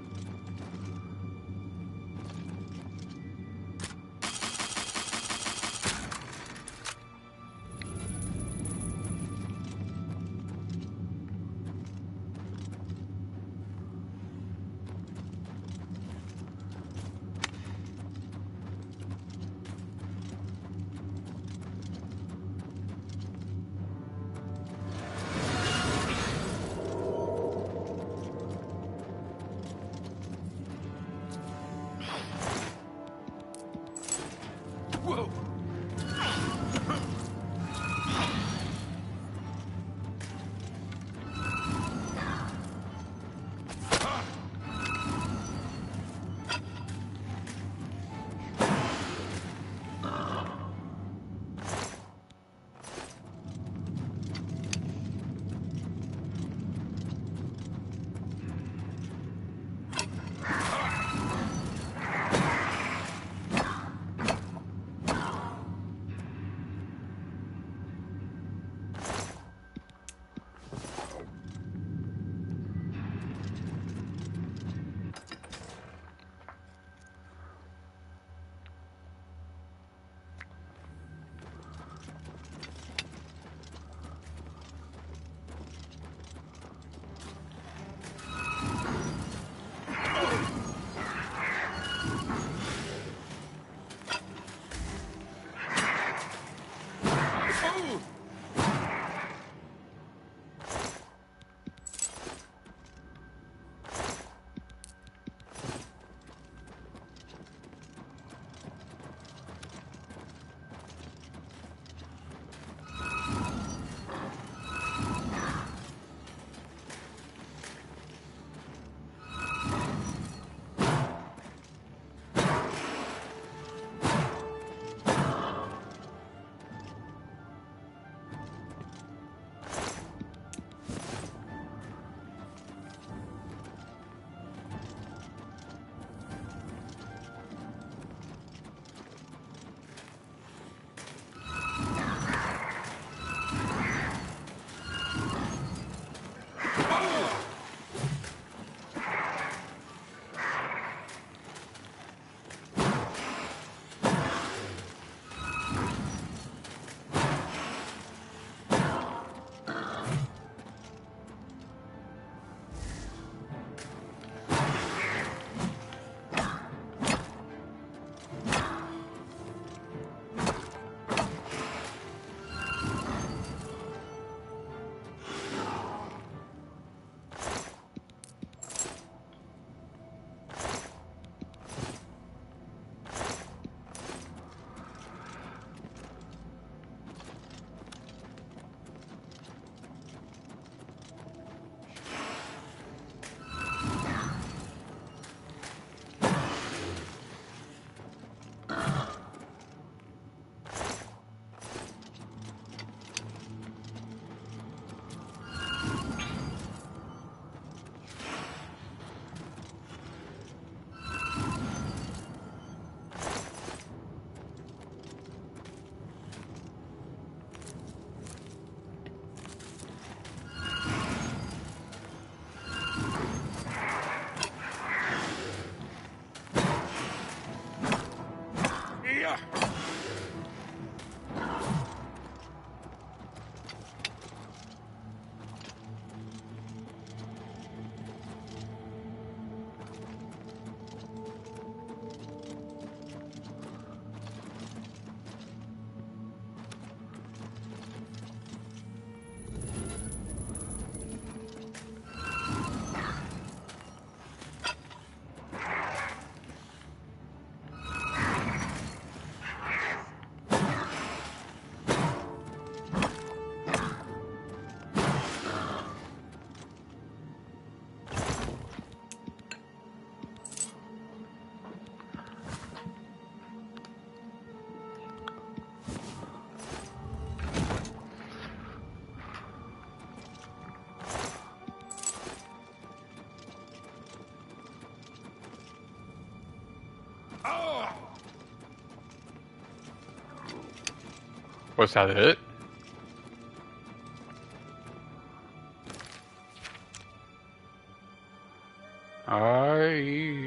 Was that it?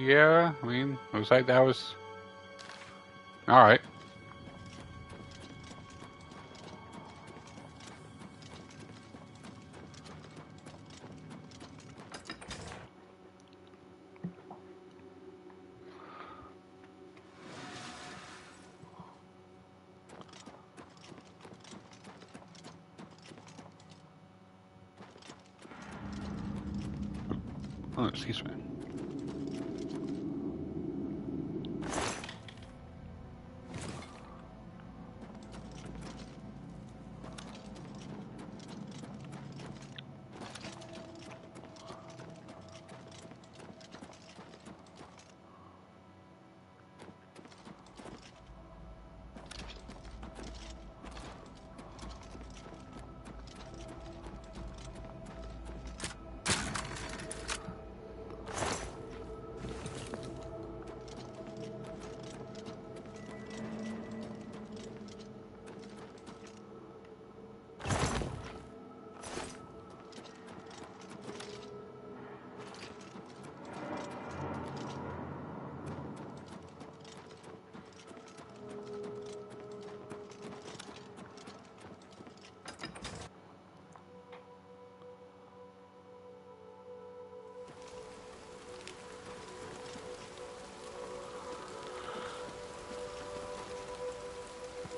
Yeah, I mean, looks like that was... Alright. Oh, excuse me.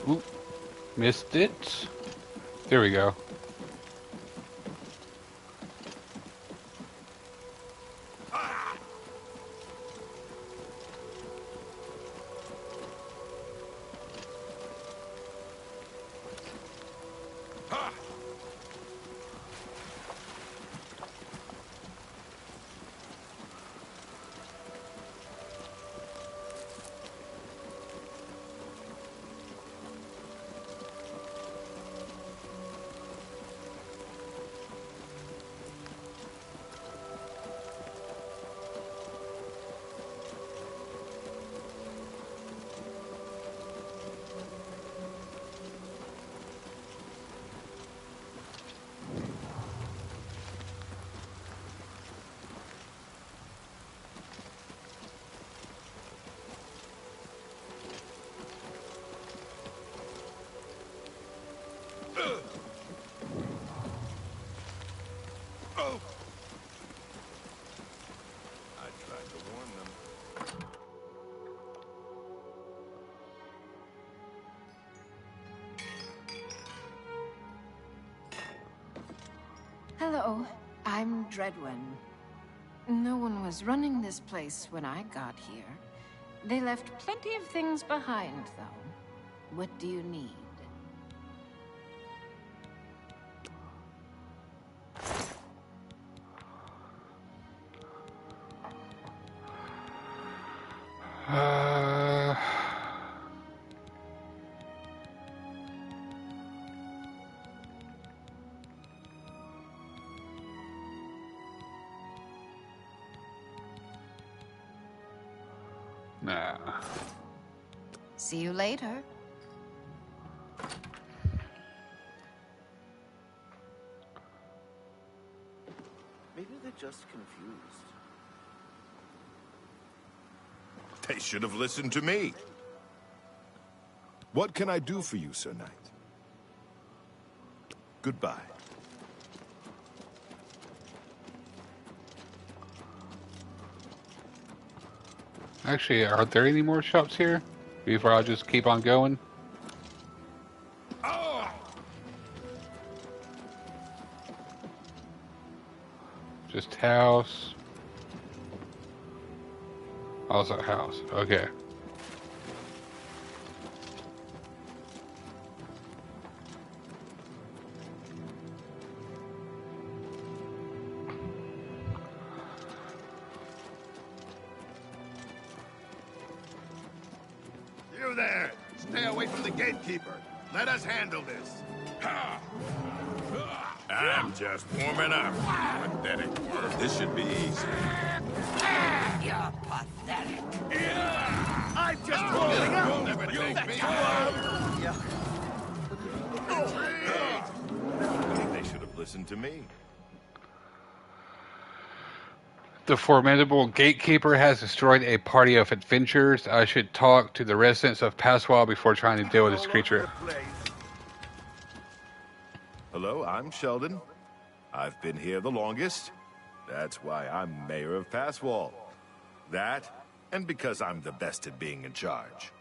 Oop, missed it. There we go. Hello, I'm Dreadwin. No one was running this place when I got here. They left plenty of things behind, though. What do you need? Nah. See you later. Maybe they're just confused. They should have listened to me. What can I do for you, Sir Knight? Goodbye. Actually, are there any more shops here? Before I just keep on going? Just house. Also house. Okay. You there! Stay away from the gatekeeper. Let us handle this. I'm just warming up. Pathetic work. This should be easy. You're pathetic. I'm just warming up. You'll never take me. listen to me. The formidable gatekeeper has destroyed a party of adventurers. I should talk to the residents of Passwell before trying to deal with this creature. Hello, I'm Sheldon. I've been here the longest. That's why I'm mayor of Passwall. That, and because I'm the best at being in charge.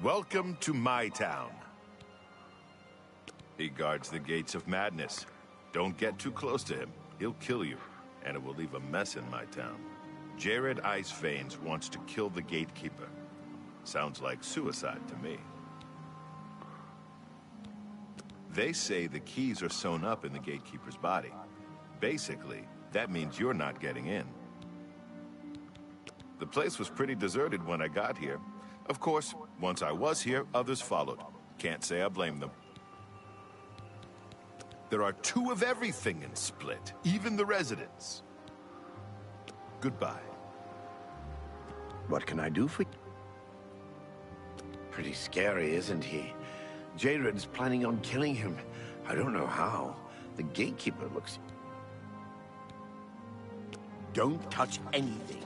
Welcome to my town. He guards the gates of madness. Don't get too close to him. He'll kill you, and it will leave a mess in my town. Jared Iceveins wants to kill the gatekeeper. Sounds like suicide to me. They say the keys are sewn up in the gatekeeper's body. Basically, that means you're not getting in. The place was pretty deserted when I got here. Of course, once I was here, others followed. Can't say I blame them. There are 2 of everything in Split, even the residents. Goodbye. What can I do for you? Pretty scary, isn't he? Jared's planning on killing him. I don't know how. The gatekeeper looks... Don't touch anything.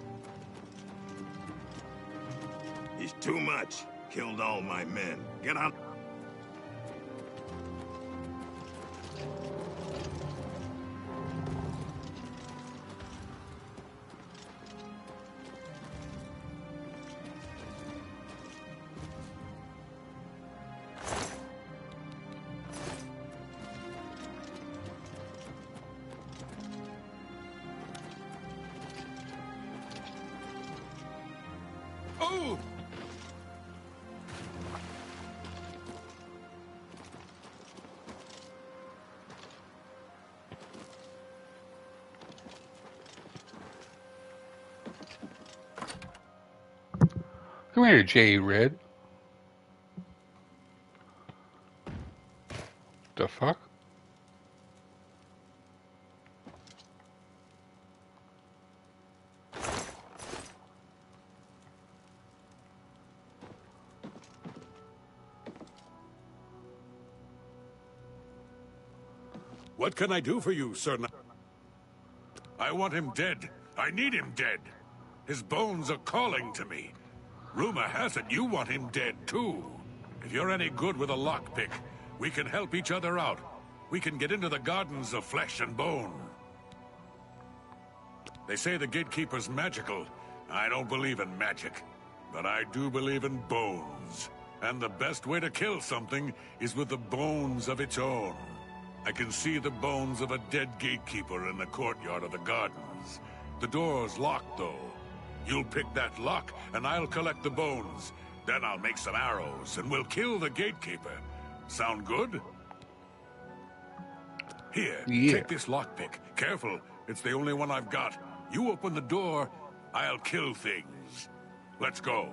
He's too much. Killed all my men. Get out. Oh! Come here, J. Red. The fuck? What can I do for you, Sir Knight? I want him dead. I need him dead. His bones are calling to me. Rumor has it you want him dead, too. If you're any good with a lockpick, we can help each other out. We can get into the gardens of flesh and bone. They say the gatekeeper's magical. I don't believe in magic, but I do believe in bones. And the best way to kill something is with the bones of its own. I can see the bones of a dead gatekeeper in the courtyard of the gardens. The door's locked, though. You'll pick that lock, and I'll collect the bones. Then I'll make some arrows, and we'll kill the gatekeeper. Sound good? Here, take this lockpick. Careful, it's the only one I've got. You open the door, I'll kill things. Let's go.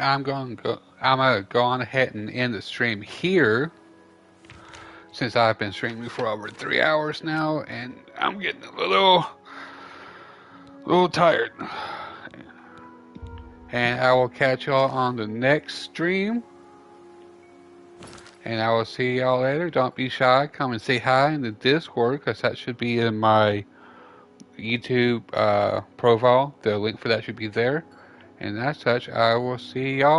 I'm gonna go on ahead and end the stream here, since I've been streaming for over 3 hours now, and I'm getting a little tired. And I will catch y'all on the next stream, and I will see y'all later. Don't be shy. Come and say hi in the Discord, because that should be in my YouTube profile. The link for that should be there. And as such, I will see y'all